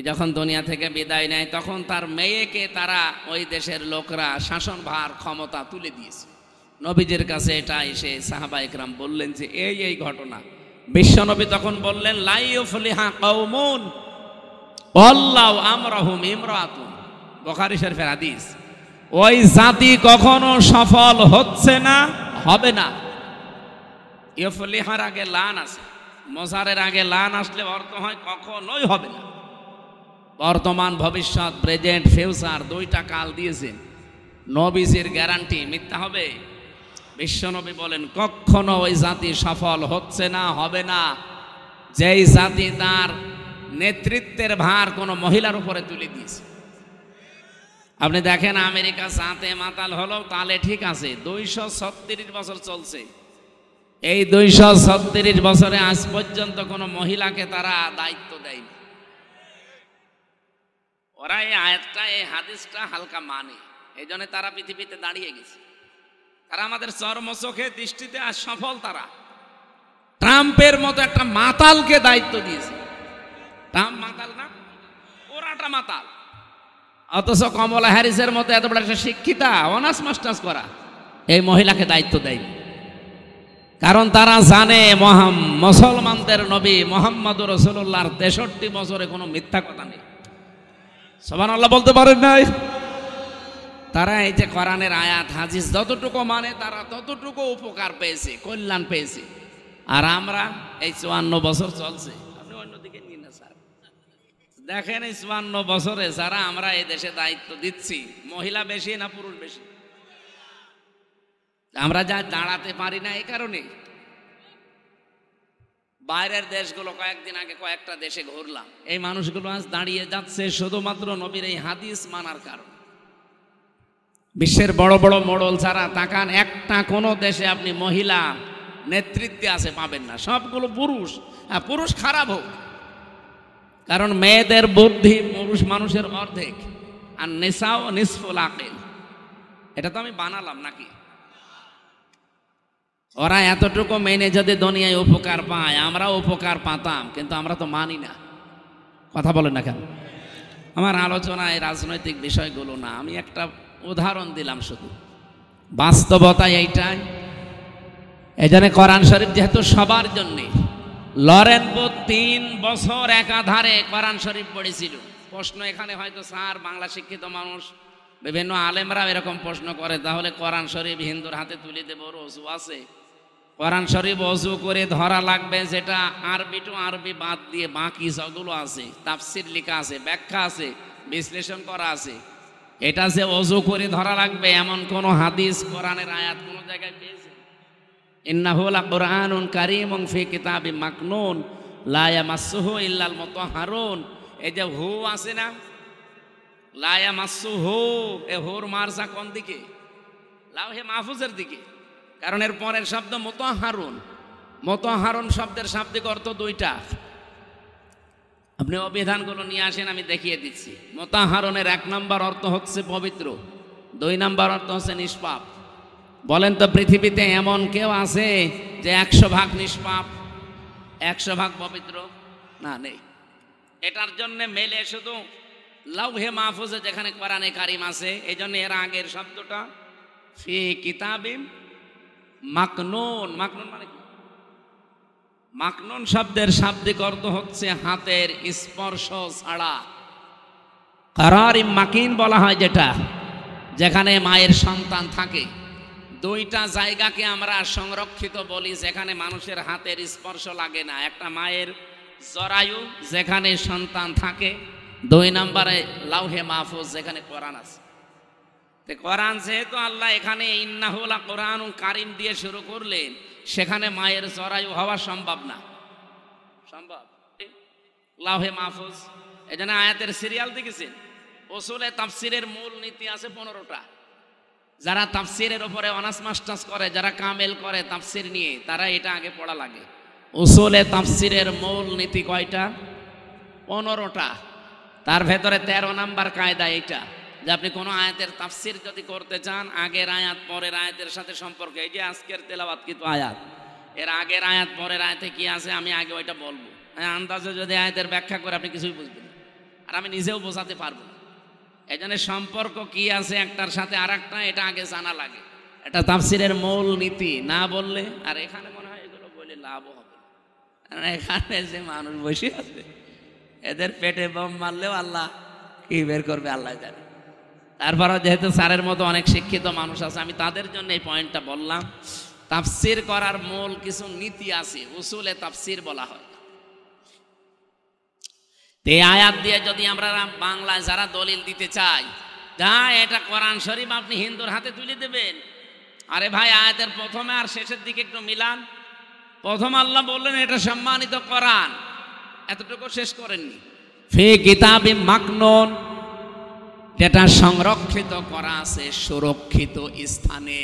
যখন দুনিয়া থেকে বিদায় নেয়, তখন তার মেয়েকে তারা ওই দেশের লোকরা শাসনভার ক্ষমতা তুলে দিয়েছে। নবীজির কাছে এটা এসে সাহাবা ইকরাম বললেন যে এই ঘটনা। বিশ্বনবী তখন বললেন, লা ইউফলিহা কওমুন আল্লাহু আমরাহুম ইমরাতুন, বুখারী শরীফের হাদিস। ওই জাতি কখনো সফল হচ্ছে না, হবে না। ইউফলিহার আগে লান আছে, মোজারের আগে লান আসলে অর্থ হয় কখনোই হবে না। বর্তমান, ভবিষ্যৎ, প্রেজেন্ট, ফিউচার দুইটা কাল দিয়েছেন। নবীজির গ্যারান্টি মিথ্যা হবে? বিশ্বনবী বলেন কখনো ওই জাতি সফল হচ্ছে না, হবে না, যেই জাতি তার নেতৃত্বের ভার কোনো মহিলার উপরে তুলে দিয়েছে। আপনি দেখেন আমেরিকা সাথে মাতাল হলো, তাহলে ঠিক আছে, 236 বছর চলছে। এই 236 বছরে আজ পর্যন্ত কোনো মহিলাকে তারা দায়িত্ব দেয়নি। ওরা এই আয়াতটা, এই হাদিসটা হালকা মানে, এই জন্য তারা পৃথিবীতে দাঁড়িয়ে গেছে। তারা আমাদের চর্মচোখে দৃষ্টিতে আজ সফল। তারা ট্রাম্পের মতো একটা মাতালকে দায়িত্ব দিয়েছে। ট্রাম্প মাতাল না, ওরাটা মাতাল। অথচ কমলা হ্যারিসের মতো এত বড় একটা শিক্ষিতা, অনার্স মাস্টার্স করা, এই মহিলাকে দায়িত্ব দেয়। কারণ তারা জানে মুসলমানদের নবী মুহাম্মদুর রাসূলুল্লাহর 63 বছরে কোনো মিথ্যা কথা নেই। সুবহানাল্লাহ বলতে পারেন নাই? তারা এই যে কোরআনের আয়াত হাদিস যতটুকু মানে তারা ততটুকু উপকার পেয়েছে, কল্যাণ পেয়েছে। আর আমরা এই 54 বছর চলছে, আপনি দেখেন ৫৪ বছরে যারা আমরা এই দেশে দায়িত্ব দিচ্ছি, মহিলা বেশি না পুরুষ বেশি? আমরা যা দাঁড়াতে পারি না এই কারণে। বাইরের দেশগুলো কয়েকদিন আগে কয়েকটা দেশে ঘুরলাম, এই মানুষগুলো আজ দাঁড়িয়ে যাচ্ছে শুধুমাত্র নবীর এই হাদিস মানার কারণ। বিশ্বের বড় বড় মোড়ল ছাড়া তাকান, একটা কোনো দেশে আপনি মহিলা নেতৃত্বে আছে পাবেন না, সবগুলো পুরুষ। হ্যাঁ, পুরুষ খারাপ হোক, কারণ মেয়েদের বুদ্ধি পুরুষ মানুষের অর্ধেক, আর নিসাও নিসফুল আকিল। এটা তো আমি বানালাম নাকি? ওরা এতটুকু মেনে যদি দুনিয়ায় উপকার পায়, আমরা উপকার পাতাম, কিন্তু আমরা তো মানি না। কথা বলেন না কেন? আমার আলোচনায় রাজনৈতিক বিষয়গুলো না, আমি একটা উদাহরণ দিলাম শুধু, বাস্তবতা এইটাই। এই জন্য কোরআন শরীফ যেহেতু সবার জন্যে, লরেন বুথ ৩ বছর একাধারে কোরআন শরীফ পড়েছিল। প্রশ্ন এখানে হয়তো স্যার, বাংলা শিক্ষিত মানুষ, বিভিন্ন আলেমরা এরকম প্রশ্ন করে, তাহলে কোরআন শরীফ হিন্দুর হাতে তুলে দেব, অজু আছে? কোরআন শরীফ অজু করে ধরা লাগবে, যেটা আরবি টু আরবি বাদ দিয়ে বাকি সবগুলো আছে, তাফসির লেখা আছে, ব্যাখ্যা আছে, বিশ্লেষণ করা আছে। এটা যে অজু করে ধরা লাগবে এমন কোন হাদিস, কোরআনের আয়াত কোন জায়গায় পেয়েছে? ইন্নাহু লাকুরআনুন কারীমুন ফি কিতাবিম মাকনুন লা ইয়ামাসসুহু ইল্লাল মুতাহহারুন। এই যে হু আছে না, লা ইয়ামাসসুহু, এ হুর মারসা কোন দিকে? লাউহে মাহফুজের দিকে, কারণ এর পরের শব্দ মুতাহহারুন। মুতাহহারুন শব্দের শাব্দিক অর্থ দুইটা। আপনি অভিধানগুলো নিয়ে আসেন, আমি দেখিয়ে দিচ্ছি। মুতাহহারুনের ১ নম্বর অর্থ হচ্ছে পবিত্র, ২ নম্বর অর্থ হচ্ছে নিষ্পাপ। বলেন তো, পৃথিবীতে এমন কেউ আছে যে ১০০% নিষ্পাপ, ১০০% পবিত্র? না, নেই। এটার জন্য মেলে শুধু লাউহে মাহফুজে যেখানে কোরআনে কারিম আছে, এই জন্য এর আগের শব্দটা ফি কিতাবিম মাকনুন। মাকনুন মানে কি? মাকনুন শব্দের শাব্দিক অর্থ হচ্ছে হাতের স্পর্শ ছাড়া। কারারিম মাকিন বলা হয় যেটা, যেখানে মায়ের সন্তান থাকে। দুইটা জায়গাকে আমরা সংরক্ষিত বলি, যেখানে মানুষের হাতের স্পর্শ লাগে না। একটা মায়ের জরায়ু, যেখানে সন্তান থাকে। ২ নম্বরে লাউহে মাহফুজ, যেখানে কোরআন আছে। কোরআন যেহেতু আল্লাহ এখানে ইন্নাহু লাকুরআনুন কারীম দিয়ে শুরু করলেন, সেখানে মায়ের জরায়ু হওয়া সম্ভব না। সম্ভব? লাউহে মাহফুজ। এই জন্য আয়াতের সিরিয়াল দেখেছেন, উসুলে তাফসিরের মূল নীতি আছে 15টা। যারা তাফসিরের উপরে অনার্স মাস্টার্স করে, যারা কামেল করে তাফসির নিয়ে, তারা এটা আগে পড়া লাগে। উসুলে তাফসিরের মূল নীতি কয়টা? 15টা। তার ভেতরে 13 নাম্বার কায়দা এইটা, যে আপনি কোনো আয়াতের তাফসির যদি করতে চান, আগের আয়াত পরের আয়াতের সাথে সম্পর্ক। এই যে আজকের তেলাওয়াত কিন্তু আয়াত, এর আগের আয়াত পরের আয়াতে কি আছে আমি আগে ওইটা বলবো। আন্দাজে যদি আয়াতের ব্যাখ্যা করে আপনি কিছুই বুঝবেন না, আর আমি নিজেও বোঝাতে পারবো না। এই জন্য সম্পর্ক কি আছে একটার সাথে আর একটা, এটা আগে জানা লাগে। এটা তাফসিরের মূল নীতি। না বললে, আর এখানে মনে হয় এগুলো বলে লাভও হবে না। এখানে যে মানুষ বসে আছে, এদের পেটে বোম মারলেও আল্লাহ কি বের করবে আল্লাহ জানে। তারপরও যেহেতু স্যারের মতো অনেক শিক্ষিত মানুষ আছে, আমি তাদের জন্য এই পয়েন্টটা বললাম। তাফসির করার মূল কিছু নীতি আছে, উসুলে তাফসির বলা হয়। এই আয়াত দিয়ে যদি আমরা বাংলায় যারা দলিল দিতে চাই, যা এটা কোরআন শরীফ আপনি হিন্দুর হাতে তুলে দেবেন, আরে ভাই আয়াতের প্রথমে আর শেষের দিকে একটু মিলান। প্রথম আল্লাহ বললেন এটা সম্মানিত কোরআন, এতটুকু শেষ করেননি। ফি কিতাবিম মাকনুন, যেটা সংরক্ষিত করা আছে সুরক্ষিত স্থানে।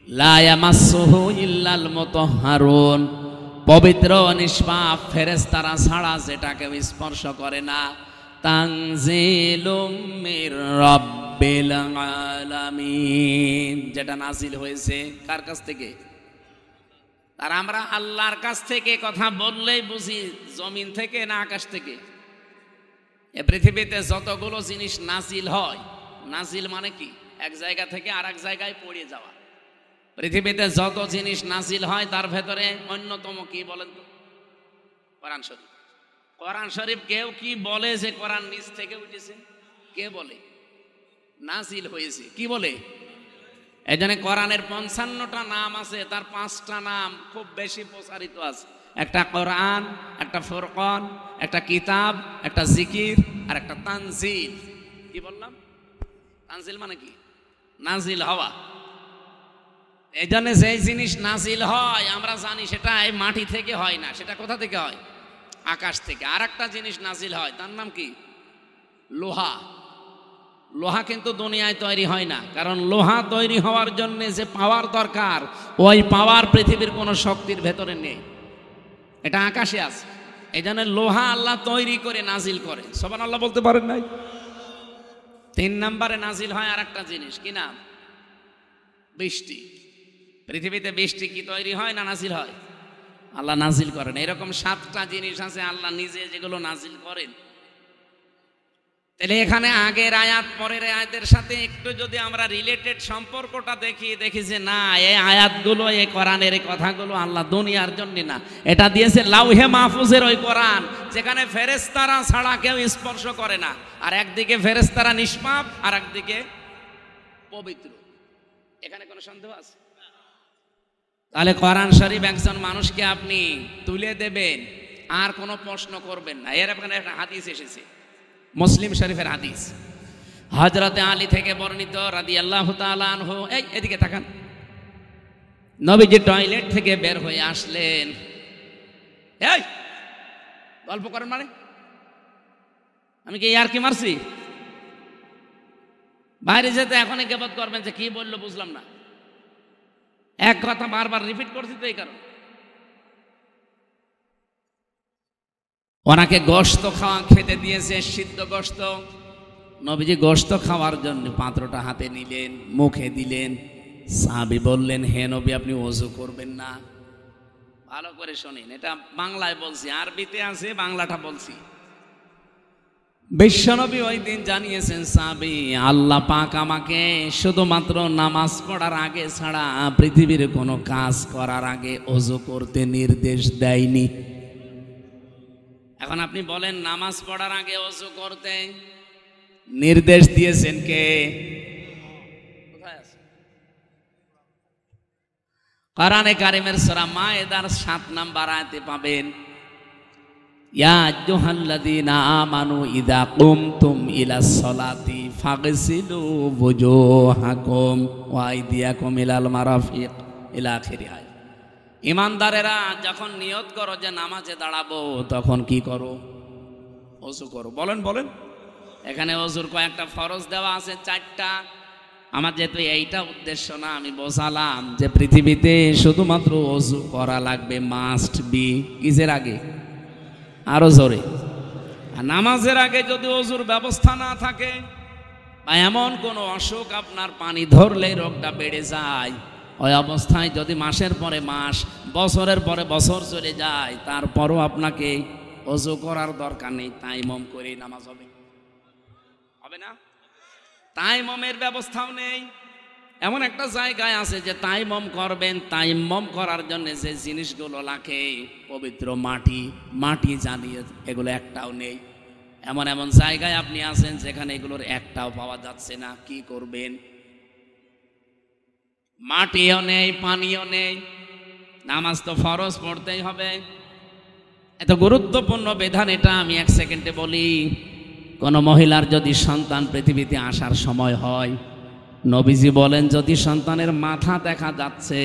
লা ইয়ামাসসুহু ইল্লাল মুতাহহারুন, পবিত্র নিষ্পাপ ফেরেশতারা ছাড়া যেটাকে স্পর্শ করে না। তানজিলুম মির রাব্বিল আলামিন, যেটা নাজিল হয়েছে কার কাছ থেকে? আর আমরা আল্লাহর কাছ থেকে কথা বললেই বুঝি জমিন থেকে না আকাশ থেকে। এ পৃথিবীতে যতগুলো জিনিস নাজিল হয়, নাজিল মানে কি? এক জায়গা থেকে আর এক জায়গায় পড়ে যাওয়া। পৃথিবীতে যত জিনিস নাজিল হয় তার ভেতরে অন্যতম কি বলেন তো? কোরআন শরীফ। কোরআন শরীফ কেউ কি বলে যে কোরআন নিচ থেকে উঠেছে? কে বলে? নাজিল হয়েছে। কি বলে? এই জন্য কোরআনের 55টা নাম আছে, তার 5টা নাম খুব বেশি প্রচারিত আছে। একটা কোরআন, একটা ফুরকান, একটা কিতাব, একটা জিকির আর একটা তানজিল। কি বললাম? তানজিল মানে কি? নাজিল হওয়া। এই জন্য যেই জিনিস নাজিল হয় আমরা জানি সেটা এই মাটি থেকে হয় না, সেটা কোথা থেকে হয়? আকাশ থেকে। আর একটা জিনিস নাজিল হয়, তার নাম কি? লোহা। লোহা কিন্তু দুনিয়ায় তৈরি হয় না, কারণ লোহা তৈরি হওয়ার জন্য যে পাওয়ার দরকার ওই পাওয়ার পৃথিবীর কোনো শক্তির ভেতরে নেই, এটা আকাশে আছে। এই জন্য লোহা আল্লাহ তৈরি করে নাজিল করে। সুবহানাল্লাহ বলতে পারেন নাই? 3 নম্বরে নাজিল হয় আর একটা জিনিস, কি নাম? বৃষ্টি। পৃথিবীতে বৃষ্টি কি তৈরি হয় না নাজিল হয়? আল্লাহ নাজিল করেন। এরকম 7টা জিনিস আছে আল্লাহ নিজে যেগুলো নাজিল করেন। তাহলে এখানে আগের আয়াত পরের আয়াতের সাথে একটু যদি আমরা রিলেটেড সম্পর্কটা দেখি যে না, এই আয়াতগুলো, এই কোরআনের এই কথাগুলো আল্লাহ দুনিয়ার জন্য না, এটা দিয়েছে লাউহে মাহফুজের ওই কোরআন, যেখানে ফেরেশতারা ছাড়া কেউ স্পর্শ করে না। আর একদিকে ফেরেশতারা নিষ্পাপ আর একদিকে পবিত্র। এখানে কোনো সন্দেহ আছে? তাহলে কোরআন শরীফ একজন মানুষকে আপনি তুলে দেবেন আর কোনো প্রশ্ন করবেন না। এর এখানে একটা হাদিস এসেছে, মুসলিম শরীফের হাদিস, হযরতে আলী থেকে বর্ণিত রাদিয়াল্লাহু তাআলা আনহু। এদিকে তাকান। নবীজি টয়লেট থেকে বের হয়ে আসলেন। এই গল্প করেন মানে? আমি কি আর কি মারছি? বাইরে যেতে এখনই গিবত করবেন যে কি বললো বুঝলাম না, এক কথা বারবার রিপিট করছি তো এই কারণে। ওনাকে গোশত খেতে দিয়েছে, সিদ্ধ গোশত। নবীজি গোশত খাওয়ার জন্য পাত্রটা হাতে নিলেন, মুখে দিলেন। সাহাবী বললেন, হে নবী আপনি ওযু করবেন না? ভালো করে শুনুন, এটা বাংলায় বলছি, আরবিতে আছে, বাংলাটা বলছি। বিশ্বনবী ওই দিন জানিয়েছেন, সাহাবী, আল্লাহ পাক আমাকে শুধুমাত্র নামাজ পড়ার আগে ছাড়া পৃথিবীর কোনো কাজ করার আগে ওযু করতে নির্দেশ দেয়নি। এখন আপনি বলেন, নামাজ পড়ার আগে ওযু করতে নির্দেশ দিয়েছেন কে? কোথায় আছে? কোরআনে কারিমের সূরা মায়েদার 7 নম্বর আয়াতে পাবেন, ইয়া আইয়ুহাল্লাযীনা আমানু ইযা কুমতুম ইলাস সালাতি ফাগসিলু ওয়ুজুহাকুম ওয়া আইদিয়াকুম ইলাল মারাফিক ইলা আখিরিহ। ইমানদারেরা যখন নিয়ত করো যে নামাজে দাঁড়াবো তখন কি করো? ওযু করো। বলেন বলেন। এখানে ওযুর কয়েকটা ফরজ দেওয়া আছে, 4টা। আমার যেহেতু এইটা উদ্দেশ্য না, আমি বোঝালাম যে পৃথিবীতে শুধুমাত্র ওযু করা লাগবে, মাস্ট বি। কিসের আগে? আরো জোরে। আর নামাজের আগে যদি ওযুর ব্যবস্থা না থাকে বা এমন কোনো অসুখ আপনার পানি ধরলে রোগটা বেড়ে যায়, ওই অবস্থায় যদি মাসের পরে মাস, বছরের পরে বছর চলে যায়, তারপরও আপনাকে ওযু করার দরকার নেই, তাইমম করেই নামাজ হবে। হবে না? তাইমমের ব্যবস্থাও নেই। এমন একটা জায়গায় আছে যে তাইমম করবেন, তাইমম করার জন্য যে জিনিসগুলো লাগে, পবিত্র মাটি জ্বালিয়ে, এগুলো একটাও নেই। এমন এমন জায়গায় আপনি আছেন যেখানে এগুলোর একটাও পাওয়া যাচ্ছে না। কি করবেন? মাটিও নেই, পানিও নেই, নামাজ তো ফরজ পড়তেই হবে। এত গুরুত্বপূর্ণ বিধান এটা। আমি 1 সেকেন্ডে বলি, কোন মহিলার যদি সন্তান পৃথিবীতে আসার সময় হয়, নবীজি বলেন যদি সন্তানের মাথা দেখা যাচ্ছে,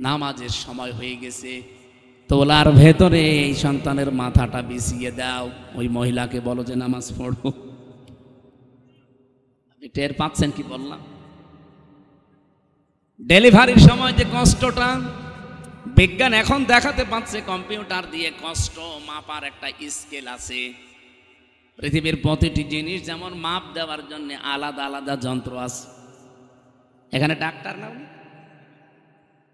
নামাজের সময় হয়ে গেছে, তোলার ভেতরে এই সন্তানের মাথাটা বিছিয়ে দাও, ওই মহিলাকে বলো যে নামাজ পড়ো। আপনি টের পাচ্ছেন কি বললাম? ডেলিভারির সময় যে কষ্টটা, বিজ্ঞান এখন দেখাতে পাচ্ছে কম্পিউটার দিয়ে কষ্ট মাপার একটা স্কেল আছে। পৃথিবীর প্রতিটি জিনিস যেমন মাপ দেওয়ার জন্য আলাদা আলাদা যন্ত্র আছে। এখানে ডাক্তার না,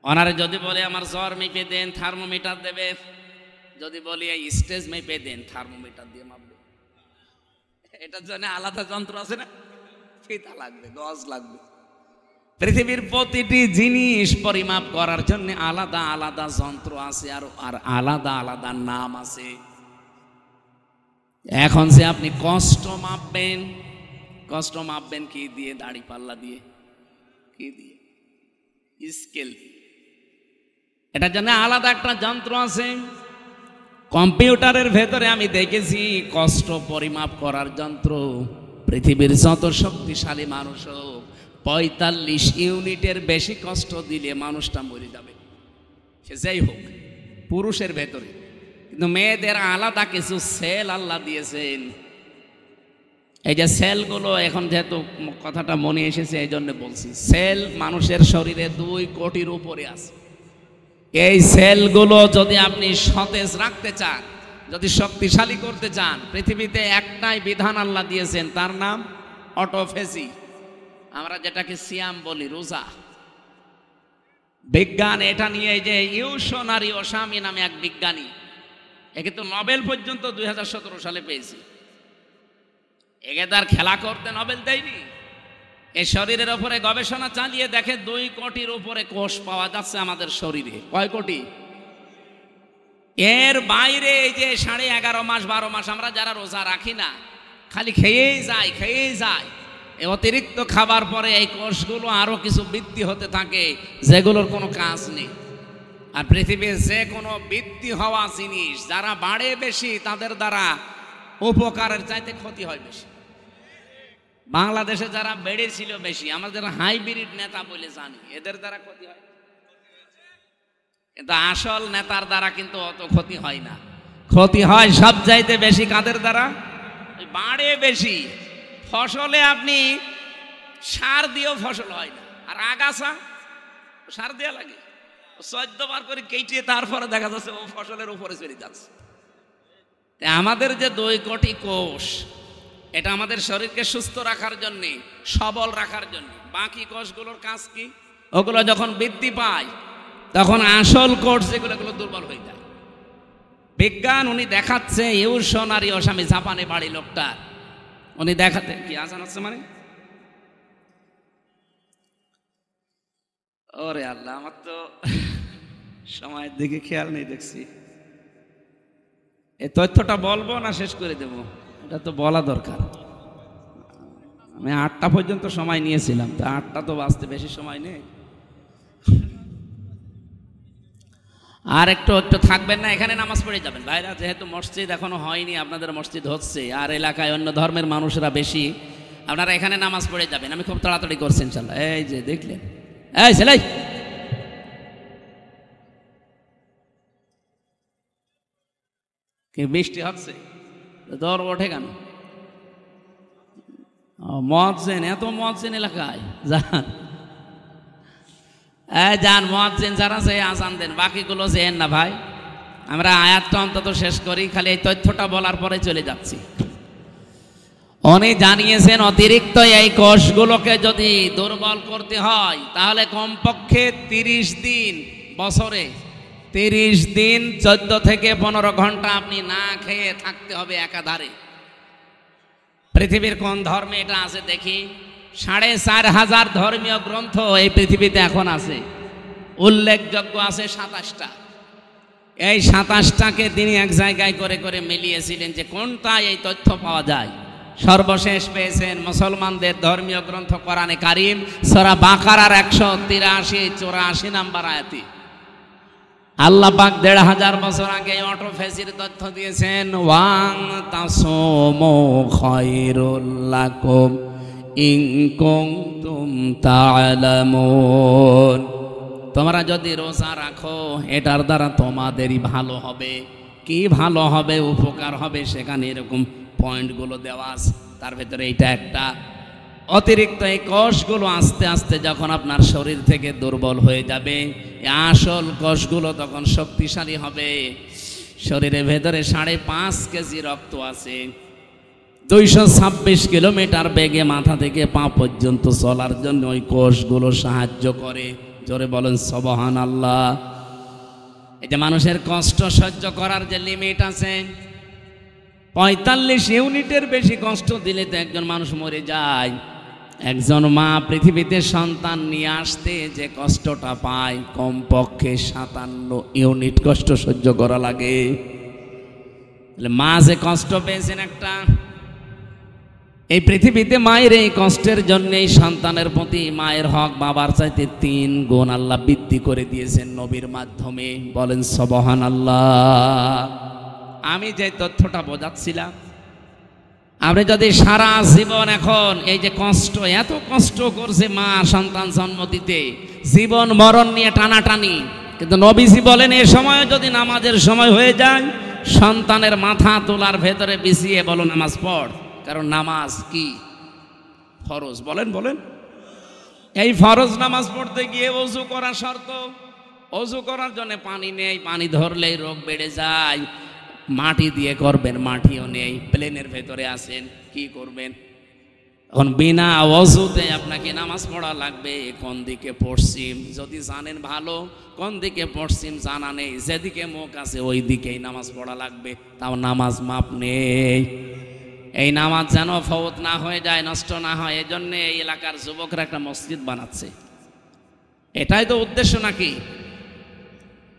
ওনারে যদি বলে আমার জ্বর মেপে দেন, থার্মোমিটার দেবে। যদি বলি এই স্টেজ মেপে দেন, থার্মোমিটার দিয়ে মাপবে। এটার জন্য আলাদা যন্ত্র আছে না, ফিতা লাগবে, গজ লাগবে। পৃথিবীর প্রতিটি জিনিস পরিমাপ করার জন্য আলাদা আলাদা যন্ত্র আছে, আর আলাদা আলাদা নাম আছে। এখন যে আপনি কষ্ট মাপবেন কি দিয়ে? দাড়ি পাল্লা দিয়ে। কি দিয়ে? স্কেল দিয়ে। এটার জন্য আলাদা একটা যন্ত্র আছে। কম্পিউটারের ভেতরে আমি দেখেছি কষ্ট পরিমাপ করার যন্ত্র। পৃথিবীর যত শক্তিশালী মানুষ হোক, ৪৫ ইউনিটের বেশি কষ্ট দিলে মানুষটা মরে যাবে, সে যাই হোক পুরুষের ভেতরে। কিন্তু মেয়েদের আলাদা কিছু সেল আল্লাহ দিয়েছেন। এই যে সেলগুলো, এখন যেহেতু কথাটা মনে এসেছে এই জন্য বলছি, সেল মানুষের শরীরে ২ কোটির উপরে আছে। এই সেলগুলো যদি আপনি সতেজ রাখতে চান, যদি শক্তিশালী করতে চান, পৃথিবীতে একটাই বিধান আল্লাহ দিয়েছেন, তার নাম অটোফেসি। আমরা যেটাকে সিয়াম বলি, রোজা। বিজ্ঞান এটা নিয়ে, এই যে ইউশনারি ওসামি নামে এক বিজ্ঞানী, একে তো নোবেল পর্যন্ত ২০১৭ সালে পেয়েছি। একে তার খেলা করতে নোবেল দেয়নি। এই শরীরের উপরে গবেষণা চালিয়ে দেখে ২ কোটির উপরে কোষ পাওয়া যাচ্ছে আমাদের শরীরে। কয় কোটি? এর বাইরে এই যে 11.5 মাস 12 মাস আমরা যারা রোজা রাখি না, খালি খেয়েই যায়। এই অতিরিক্ত খাবার পরে এই কোষগুলো আরো কিছু বৃদ্ধি হতে থাকে, যেগুলোর কোনো কাজ নেই। আর পৃথিবীর যে কোনো বৃদ্ধি হওয়া জিনিস যারা বাড়ে বেশি, তাদের দ্বারা উপকারের চাইতে ক্ষতি হয় বেশি। বাংলাদেশে যারা বেড়েছিল বেশি, আমাদের হাইব্রিড নেতা বলে জানি, এদের দ্বারা ক্ষতি হয়। কিন্তু আসল নেতার দ্বারা কিন্তু অত ক্ষতি হয় না। ক্ষতি হয় সব চাইতে বেশি কাদের দ্বারা? বাড়ে বেশি। ফসলে আপনি সার দিয়েও ফসল হয় না, আর আগাছা সার দেওয়া লাগে, 14 বার করে কেটে তারপরে দেখা যাচ্ছে ও ফসলের উপরে চলে যাচ্ছে। আমাদের যে ২ কোটি কোষ, এটা আমাদের শরীরকে সুস্থ রাখার জন্যে, সবল রাখার জন্য। বাকি কোষগুলোর কাজ কি? ওগুলো যখন বৃদ্ধি পায় তখন আসল কোষ যেগুলো দুর্বল হয়ে যায়। বিজ্ঞান উনি দেখাচ্ছে, ইউশনারি ওসামি, জাপানে বাড়ি লোকটা, উনি দেখাতে কি আসান হচ্ছে মানে, ওরে আল্লাহ, আমার তো সময়ের দিকে খেয়াল নেই দেখছি। এই তথ্যটা বলবো না শেষ করে দেব? এটা তো বলা দরকার। আমি 8টা পর্যন্ত সময় নিয়েছিলাম, তো 8টা তো বাঁচতে বেশি সময় নেই। আর একটু থাকবেন না, এখানে নামাজ পড়ে যাবেন ভাইরা। যেহেতু মসজিদ এখনো হয়নি, আপনাদের মসজিদ হচ্ছে, আর এলাকায় অন্য ধর্মের মানুষরা বেশি, আপনারা এখানে নামাজ পড়ে যাবেন। আমি খুব তাড়াতাড়ি করছি ইনশাল্লাহ। এই যে দেখলেন, এই ছেলে, কি বৃষ্টি হচ্ছে, দর ওঠে কেন? মুয়াজ্জিন, এত মুয়াজ্জিন এলাকায় যান, মুয়াজ্জিন যারা সে আজান দেন, বাকিগুলো যেন না ভাই। আমরা আয়াতটা অন্তত শেষ করি, খালি এই তথ্যটা বলার পরে চলে যাচ্ছি। উনি জানিয়েছেন অতিরিক্ত এই কোষগুলোকে যদি দুর্বল করতে হয়, তাহলে কমপক্ষে 30 দিন, বছরে 30 দিন 14 থেকে 15 ঘন্টা আপনি না খেয়ে থাকতে হবে একাধারে। পৃথিবীর কোন ধর্মে এটা আছে দেখি? 4,500 ধর্মীয় গ্রন্থ এই পৃথিবীতে এখন আছে, উল্লেখযোগ্য আছে 27টা। এই 27টাকে তিনি এক জায়গায় করে করে মিলিয়েছিলেন যে কোনটা এই তথ্য পাওয়া যায়। সর্বশেষ পেয়েছেন মুসলমানদের ধর্মীয় গ্রন্থ কোরআনে কারিম, সূরা বাকারার 183-84 নাম্বার আয়াতে। আল্লাহ পাক 1500 বছর আগে অটোফেসির তথ্য দিয়েছেন, ওয়াং তাসুমু খায়রুল লাকুম ইন কুনতুম তা'লামুন। তোমরা যদি রোজা রাখো, এটার দ্বারা তোমাদেরই ভালো হবে। কি ভালো হবে, উপকার হবে, সেখানে এরকম পয়েন্টগুলো দেওয়া আছে। তার ভেতরে এইটা একটা। অতিরিক্ত এই কোষগুলো আস্তে আস্তে যখন আপনার শরীর থেকে দুর্বল হয়ে যাবে, আসল কোষগুলো তখন শক্তিশালী হবে। শরীরের ভেতরে 5.5 কেজি রক্ত আছে, 226 কিলোমিটার বেগে মাথা থেকে পা পর্যন্ত চলার জন্য ওই কোষগুলো সাহায্য করে। জোরে বলেন সুবহানাল্লাহ। এই যে মানুষের কষ্ট সহ্য করার যে লিমিট আছে, 45 ইউনিটের বেশি কষ্ট দিলে তো একজন মানুষ মরে যায়। একজন মা পৃথিবীতে সন্তান নিয়ে আসতে যে কষ্টটা পায়, কমপক্ষে 57 ইউনিট কষ্ট সহ্য করা লাগে। মা যে কষ্ট পেয়েছেন একটা, এই পৃথিবীতে মায়ের এই কষ্টের জন্যই সন্তানের প্রতি মায়ের হক বাবার চাইতে 3 গুণ আল্লাহ বৃদ্ধি করে দিয়েছেন নবীর মাধ্যমে। বলেন সুবহানাল্লাহ। আমি যে তথ্যটা বোঝাচ্ছিলাম, আপনি যদি সারা জীবন এখন এই যে কষ্ট, এত কষ্ট করছে মা সন্তান জন্ম দিতে, জীবন মরণ নিয়ে টানাটানি, কিন্তু নবীজি বলেন এ সময় যদি নামাজের সময় হয়ে যায়, সন্তানের মাথা তোলার ভেতরে বিছিয়ে বলো নামাজ পড়, কারণ নামাজ কি ফরজ। বলেন বলেন। এই ফরজ নামাজ পড়তে গিয়ে ওযু করা শর্ত। ওযু করার জন্য পানি নেই, পানি ধরলেই রোগ বেড়ে যায়। মাটি দিয়ে করবেন, মাটিও নেই, প্লেনের ভেতরে আছেন, কি করবেন? এখন বিনা ওযুতে আপনাকে নামাজ পড়া লাগবে। কোন দিকে পশ্চিম যদি জানেন ভালো, কোন দিকে পশ্চিম জানা নেই, যেদিকে মুখ আছে ওই দিকেই নামাজ পড়া লাগবে, তাও নামাজ মাপ নেই। এই নামাজ যেন ফৌত না হয়ে যায়, নষ্ট না হয়, এই জন্যে এই এলাকার যুবকরা একটা মসজিদ বানাচ্ছে। এটাই তো উদ্দেশ্য নাকি?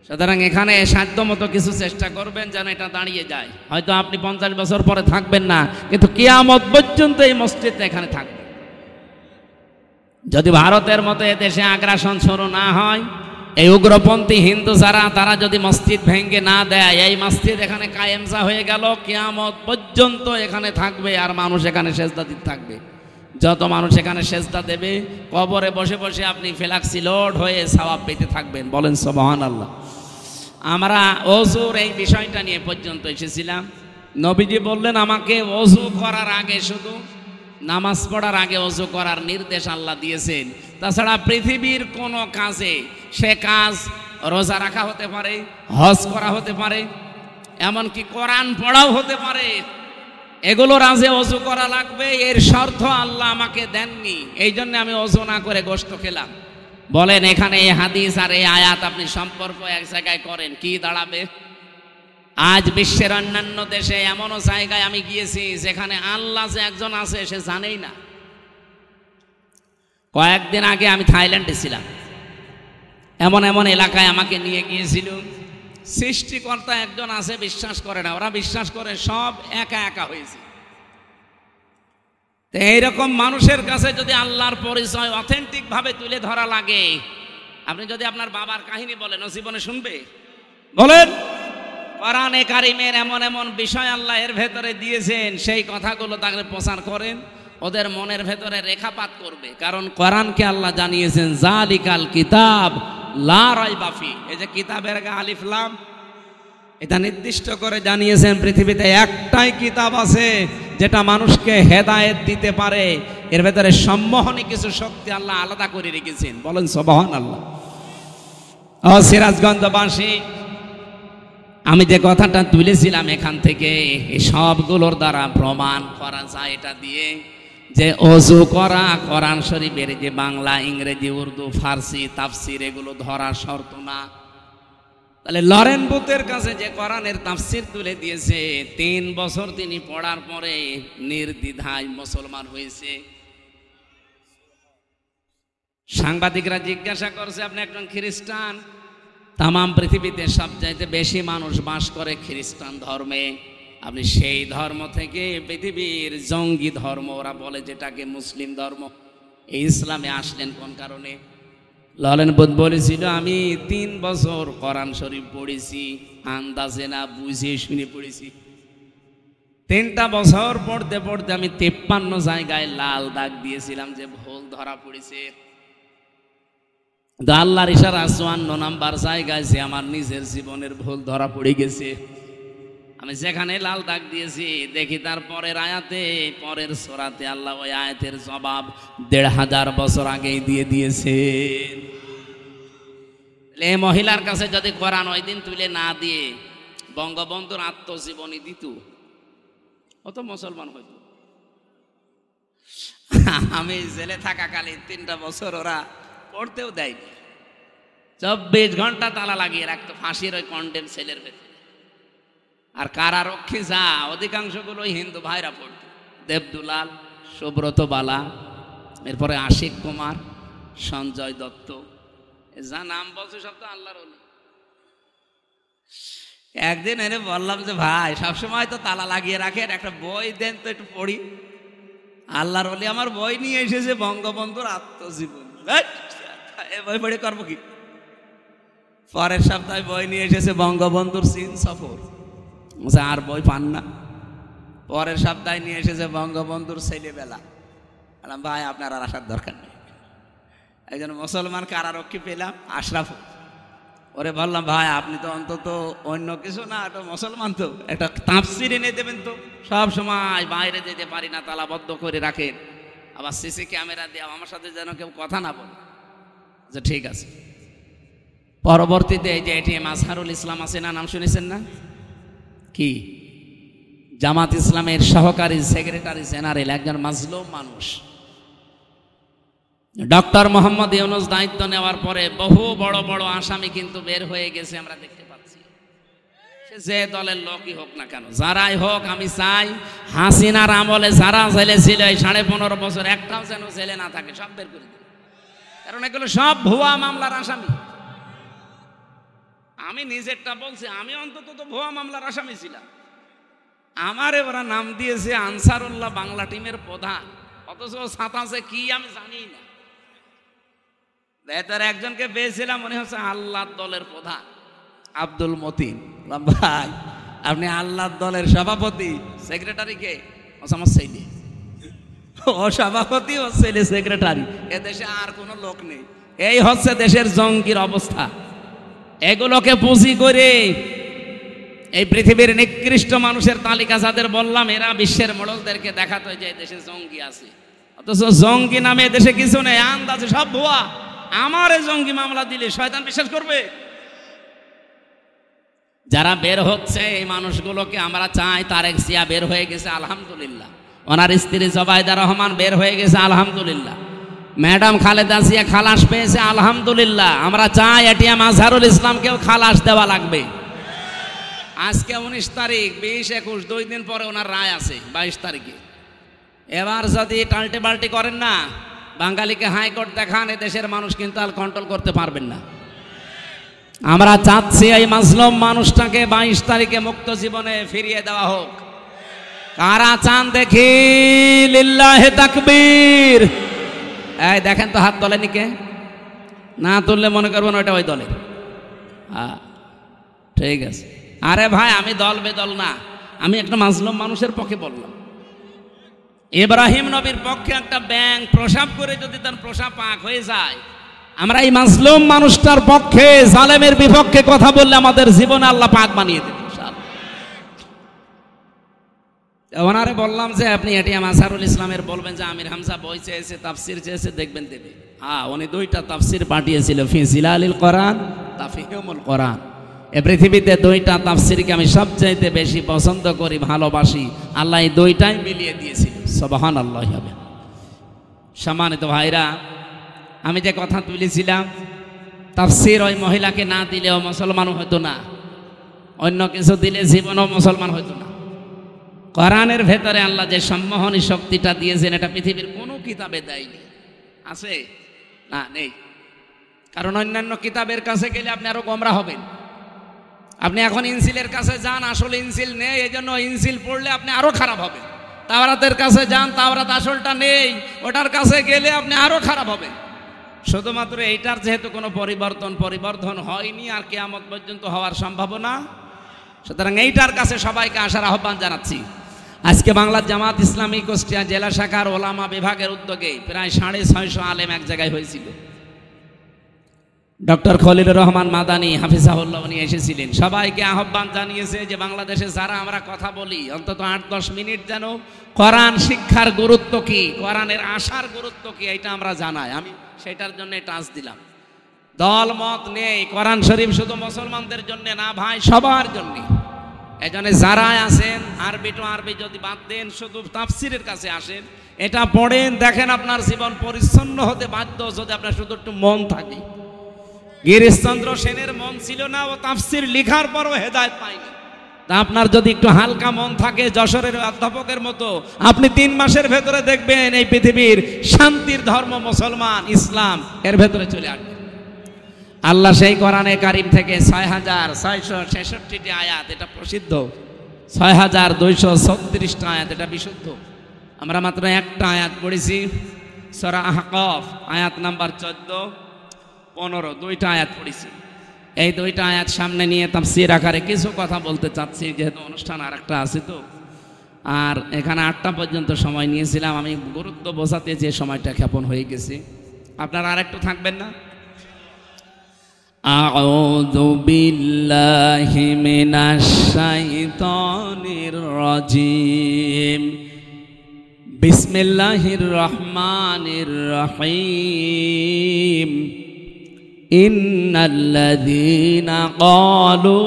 সুতরাং এখানে সাধ্য মতো কিছু চেষ্টা করবেন যেন এটা দাঁড়িয়ে যায়। হয়তো আপনি 50 বছর পরে থাকবেন না, কিন্তু কিয়ামত পর্যন্ত এই মসজিদটা এখানে থাকবে। যদি ভারতের মতো এদেশে আগ্রাসন শুরু না হয়, এই উগ্রপন্থী হিন্দু যারা, তারা যদি মসজিদ ভেঙে না দেয়, এই মসজিদ এখানে কায়েমজা হয়ে গেল, কিয়ামত পর্যন্ত এখানে থাকবে, আর মানুষ এখানে সেজদা দিতে থাকবে। যত মানুষ এখানে সেজদা দেবে, কবরে বসে বসে আপনি ফেলাক্সি লোড হয়ে সওয়াব পেতে থাকবেন। বলেন সুবহানাল্লাহ। আমরা ওযুর এই বিষয়টা নিয়ে পর্যন্ত এসেছিলাম। নবীজি বললেন আমাকে ওযু করার আগে, শুধু নামাজ পড়ার আগে ওযু করার নির্দেশ আল্লাহ দিয়েছেন। তাছাড়া পৃথিবীর কোনো কাজে, সে কাজ রোজা রাখা হতে পারে, হজ করা হতে পারে, এমনকি কোরআন পড়াও হতে পারে, এগুলোর আগে ওযু করা লাগবে। এর শর্ত আল্লাহ আমাকে দেননি, এই জন্য আমি ওযু না করে গোশত খেলাম। বলেন এখানে এই হাদিস আর এই আয়াত আপনি সম্পর্ক এক জায়গায় করেন, কি দাঁড়াবে? আজ বিশ্বের অন্যান্য দেশে এমনও জায়গায় আমি গিয়েছি যেখানে আল্লাহ যে একজন আছে সে জানেই না। কয়েকদিন আগে আমি থাইল্যান্ডে ছিলাম। এমন এমন এলাকায় আমাকে নিয়ে গিয়েছিল। সৃষ্টিকর্তা একজন আছে, বিশ্বাস করে না, ওরা বিশ্বাস করে সব একা একা হয়েছে। তো এইরকম মানুষের কাছে যদি আল্লাহর পরিচয় অথেন্টিক ভাবে তুলে ধরা লাগে, আপনি যদি আপনার বাবার কাহিনী বলেন, ও জীবনে শুনবে? বলেন। কোরআনে কারিমের এমন এমন বিষয় আল্লাহ এর ভেতরে দিয়েছেন, সেই কথাগুলো তাকে প্রচার করেন, ওদের মনের ভেতরে রেখাপাত করবে। কারণ কোরআনকে আল্লাহ জানিয়েছেন জালিকাল কিতাব লা রাইবা ফি। এই যে কিতাবের আগে আলিফ লাম, এটা নির্দিষ্ট করে জানিয়েছেন পৃথিবীতে একটাই কিতাব আছে যেটা মানুষকে হেদায়েত দিতে পারে। এর ভেতরে সম্মোহনী কিছু শক্তি আল্লাহ আলাদা করে রেখেছেন। বলেন সুবহানাল্লাহ। ও সিরাজগঞ্জবাসী, আমি যে কথাটা তুলেছিলাম এখান থেকে, এই সবগুলোর দ্বারা প্রমাণ করা যায় এটা দিয়ে যে ওযু করা কোরআন শরীফের যে বাংলা, ইংরেজি, উর্দু, ফার্সি তাফসির এগুলো ধরা শর্ত না। তাহলে লরেন বুথের কাছে যে কোরআনের তাফসির তুলে দিয়েছে, 3 বছর তিনি পড়ার পরে নির্দ্বিধায় মুসলমান হয়েছে। সাংবাদিকরা জিজ্ঞাসা করছে আপনি একজন খ্রিস্টান, তামাম পৃথিবীতে সবচাইতে বেশি মানুষ বাস করে খ্রিস্টান ধর্মে, আপনি সেই ধর্ম থেকে পৃথিবীর জঙ্গি ধর্ম ওরা বলে যেটাকে মুসলিম ধর্ম, এই ইসলামে আসলেন কোন কারণে? লরেন বুথ বলেছিল আমি 3 বছর কোরআন শরীফ পড়েছি, আন্দাজে না বুঝে শুনে পড়েছি। 3টা বছর পড়তে পড়তে আমি 53 জায়গায় লাল দাগ দিয়েছিলাম যে ভুল ধরা পড়েছে। আল্লাহর ইশারা 54 নাম্বার জায়গায় যে আমার নিজের জীবনের ভুল ধরা পড়ে গেছে। আমি যেখানে লাল দাগ দিয়েছি দেখি তার পরের আয়াতে, পরের সূরাতে আল্লাহ ওই আয়াতের জবাব 1500 বছর আগেই দিয়ে দিয়েছে। এই মহিলার কাছে যদি কোরআন ওই দিন তুলে না দিয়ে বঙ্গবন্ধুর আত্মজীবনী দিত, ও তো মুসলমান হইত। আমি জেলে থাকাকালীন 3টা বছর ওরা পড়তেও দেয়নি, 24 ঘন্টা তালা লাগিয়ে রাখতো ফাঁসির ওই কন্ডেম সেলের ভেতরে। আর কারারক্ষী যা অধিকাংশগুলো হিন্দু ভাইরা পড়ত, দেবদুলাল, সুব্রত বালা, এরপরে আশিক কুমার, সঞ্জয় দত্ত, যা নাম বলছে সব তো আল্লাহর ওলি। একদিন এনে বললাম যে ভাই সবসময় তো তালা লাগিয়ে রাখেন, একটা বই দেন তো একটু পড়ি। আল্লাহর ওলি আমার বই নিয়ে এসেছে বঙ্গবন্ধুর আত্মজীবন, এ বই পড়ে করবো কি? পরের সপ্তাহে বই নিয়ে এসেছে বঙ্গবন্ধুর চীন সফর, আর বই পান না। পরের সপ্তাহে নিয়ে এসেছে বঙ্গবন্ধুর ছেলেবেলা। ভাই আপনার আর আসার দরকার নেই। একজন মুসলমান কারারক্ষী পেলাম, আশরাফ, ওরে বললাম ভাই আপনি তো অন্তত অন্য কিছু না, একটা মুসলমান, তো একটা তাফসীর এনে দেবেন তো। সব সময় বাইরে যেতে পারি না, তালাবদ্ধ করে রাখেন, আবার সিসি ক্যামেরা দিয়ে আমার সাথে যেন কেউ কথা না বলে। যে ঠিক আছে। পরবর্তীতে এই যে এটিএম আজহারুল ইসলাম আছে না, নাম শুনেছেন না? কি জামাত ইসলামের সহকারী সেক্রেটারি জেনারেল, একজন মাজলুম মানুষ। ডক্টর মোহাম্মদ ইউনূস দায়িত্ব নেওয়ার পরে বহু বড় বড় আসামি কিন্তু বের হয়ে গেছে, আমরা দেখতে পাচ্ছি। সে যে দলের লোকই হোক না কেন, যারাই হোক, আমি চাই হাসিনার আমলে যারা জেলে ছিল এই 15.5 বছর একটাও যেন জেলে না থাকে, সব বের করে দিন। কারণ এগুলো সব ভুয়া মামলার আসামি। আমি নিজেরটা বলছি, আমি অন্তত তো ভুয়া মামলার আসামি ছিলাম। আমারে ওরা নাম দিয়েছে আনসারুল্লাহ বাংলা টিমের প্রধান, অথচ সাতাশে কি আমি জানি না। ভেতরে একজনকে পেয়েছিলাম, মনে হচ্ছে আল্লাহর দলের প্রধান আব্দুল মতিন। ভাই আপনি আল্লাহর দলের সভাপতি, সেক্রেটারি কে? আমার ছেলে। ও সভাপতি, ও ছেলে সেক্রেটারি। এ দেশে আর কোনো লোক নেই। এই হচ্ছে দেশের জঙ্গির অবস্থা। এগুলোকে পুঁজি করে এই পৃথিবীর নিকৃষ্ট মানুষের তালিকা যাদের বললাম, এরা বিশ্বের মোড়লদেরকে দেখাতো যে দেশে জঙ্গি আছে, অথচ জঙ্গি নামে দেশে কিছু নেই, আন্দাজে সব ভুয়া। আমার জঙ্গি মামলা দিলে শয়তান বিশ্বাস করবে? যারা বের হচ্ছে এই মানুষগুলোকে আমরা চাই। তারেক জিয়া বের হয়ে গেছে, আলহামদুলিল্লাহ। ওনার স্ত্রী জবাইদা রহমান বের হয়ে গেছে, আলহামদুলিল্লাহ। ম্যাডাম খালেদা জিয়া খালাস পেয়েছে, আলহামদুলিল্লাহ। আমরা চাই এটিএম আজহারুল ইসলামকেও খালাস দেওয়া লাগবে। আজকে 19 তারিখ, 20, 21, 2 দিন পরে ওনার রায় আছে 22 তারিখে। এবার যদি টাল্টে বাল্টি করেন না, বাঙালিকে হাইকোর্ট দেখান, এ দেশের মানুষ কিন্তু আর কন্ট্রোল করতে পারবেন না। আমরা চাচ্ছি এই মাজলুম মানুষটাকে 22 তারিখে মুক্ত জীবনে ফিরিয়ে দেওয়া হোক। কারা চান দেখি? লিল্লাহে তাকবীর। এই দেখেন তো, হাত তোলেনি কে? না তুললে মনে করবেন ওইটা ওই দলের। ঠিক আছে। আরে ভাই আমি দল বেদল না, আমি একটা মাজলুম মানুষের পক্ষে বললাম। ইব্রাহিম নবীর পক্ষে একটা ব্যাঙ প্রসাব করে যদি তার প্রসাব পাক হয়ে যায়, আমরা এই মাজলুম মানুষটার পক্ষে, জালেমের বিপক্ষে কথা বললে আমাদের জীবনে আল্লাহ পাক বানিয়ে দেবে ইনশাআল্লাহ। ওনারে বললাম যে আপনি এটিএম আজহারুল ইসলামের বলবেন যে আমির হামজা বই চেয়েছে, তাফসির চেয়েছে, দেখবেন দেবে। উনি 2টা তাফসির পাঠিয়েছিল, ফি জিলালিল কোরআন, তাফহিমুল কোরআন। এ পৃথিবীতে 2টা তাফসিরকে আমি সবচাইতে বেশি পছন্দ করি, ভালোবাসি। আল্লাহ এই 2টাই মিলিয়ে দিয়েছিল। সুবহানাল্লাহ। হবে সম্মানিত ভাইরা, আমি যে কথা তুলেছিলাম, তাফসির ওই মহিলাকে না দিলেও মুসলমান হতো না, অন্য কিছু দিলে জীবনও মুসলমান হতো না। কোরআনের ভেতরে আল্লাহ যে সম্মোহনী শক্তিটা দিয়েছেন, এটা পৃথিবীর কোনো কিতাবে দেয়নি। আছে না? নেই। কারণ অন্যান্য কিতাবের কাছে গেলে আপনি আরো গোমরা হবেন। আপনি এখন ইনজিলের কাছে যান, আসলে ইনজিল নেই, এই জন্য ইনজিল পড়লে আপনি আরো খারাপ হবেন। তাওরাতের কাছে যান, তাওরাত আসলটা নেই, ওটার কাছে গেলে আপনি আরো খারাপ হবেন। শুধুমাত্র এইটার যেহেতু কোনো পরিবর্তন হয়নি, আর কিয়ামত পর্যন্ত হওয়ার সম্ভাবনা, সুতরাং এইটার কাছে সবাইকে আসার আহ্বান জানাচ্ছি। আজকে বাংলার জামাত ইসলামী কুষ্টিয়া জেলা শাখার ওলামা বিভাগের উদ্যোগে প্রায় 650 আলেম এক জায়গায় হয়েছিল। ডক্টর খলিলুর রহমান মাদানী হাফিজাহুল্লাহ উনি এসেছিলেন। সবাইকে আহ্বান জানিয়েছে যে বাংলাদেশে যারা আমরা কথা বলি, অন্তত 8-10 মিনিট যেন কোরআন শিক্ষার গুরুত্ব কি, কোরআনের আশার গুরুত্ব কি, এটা আমরা জানাই। আমি সেটার জন্য টাচ দিলাম। দল মত নেই, কোরআন শরীফ শুধু মুসলমানদের জন্য না ভাই, সবার জন্য। এজন্য যারা আছেন, আরবি টু আরবি যদি বাদ দেন, শুধু তাফসিরের কাছে আসেন, এটা পড়েন, দেখেন আপনার জীবন পরিচ্ছন্ন হতে বাধ্য যদি আপনার শুধু একটু মন থাকে। গিরিশচন্দ্র সেনের মন ছিল না, ও তাফসির লেখার পরও হেদায়েত পায়নি। তা আপনার যদি একটু হালকা মন থাকে, যশোরের অধ্যাপকের মতো, আপনি 3 মাসের ভেতরে দেখবেন এই পৃথিবীর শান্তির ধর্ম মুসলমান, ইসলাম এর ভেতরে চলে আসবে। আল্লাহ সেই কোরআনে কারিম থেকে 6666টি আয়াত, এটা প্রসিদ্ধ, 6236টা আয়াত, এটা বিশুদ্ধ। আমরা মাত্র একটা আয়াত পড়েছি, সূরা আহকাফ আয়াত নাম্বার 14, 15, দুইটা আয়াত পড়েছি। এই দুইটা আয়াত সামনে নিয়ে তাফসীর আকারে কিছু কথা বলতে চাচ্ছি, যেহেতু অনুষ্ঠান আর একটা আছে তো। আর এখানে 8টা পর্যন্ত সময় নিয়েছিলাম, আমি গুরুত্ব বোঝাতে যে সময়টা ক্ষেপণ হয়ে গেছে। আপনারা আর একটু থাকবেন না? আউযু বিল্লাহি মিনাশ শাইতানির রাজিম। বিসমিল্লাহির রহমানির রহিম। ইন্নাল্লাযীনা ক্বালু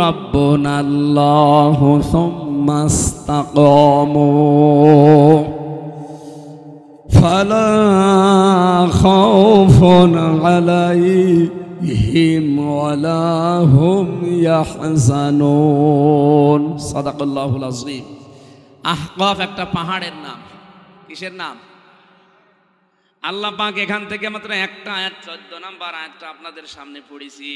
রাব্বুনাল্লাহু সুম্মা ইসতাকামু ফালা খাউফুন আলাইহিম ওয়ালা হুম ইয়াহজানুন। সাদাকাল্লাহুল আযীম। আহকাফ একটা পাহাড়ের নাম। কিসের নাম? আল্লাহ পাক এখান থেকে মাত্র একটা আয়াত, 14 নম্বর আয়াতটা আপনাদের সামনে পড়েছি।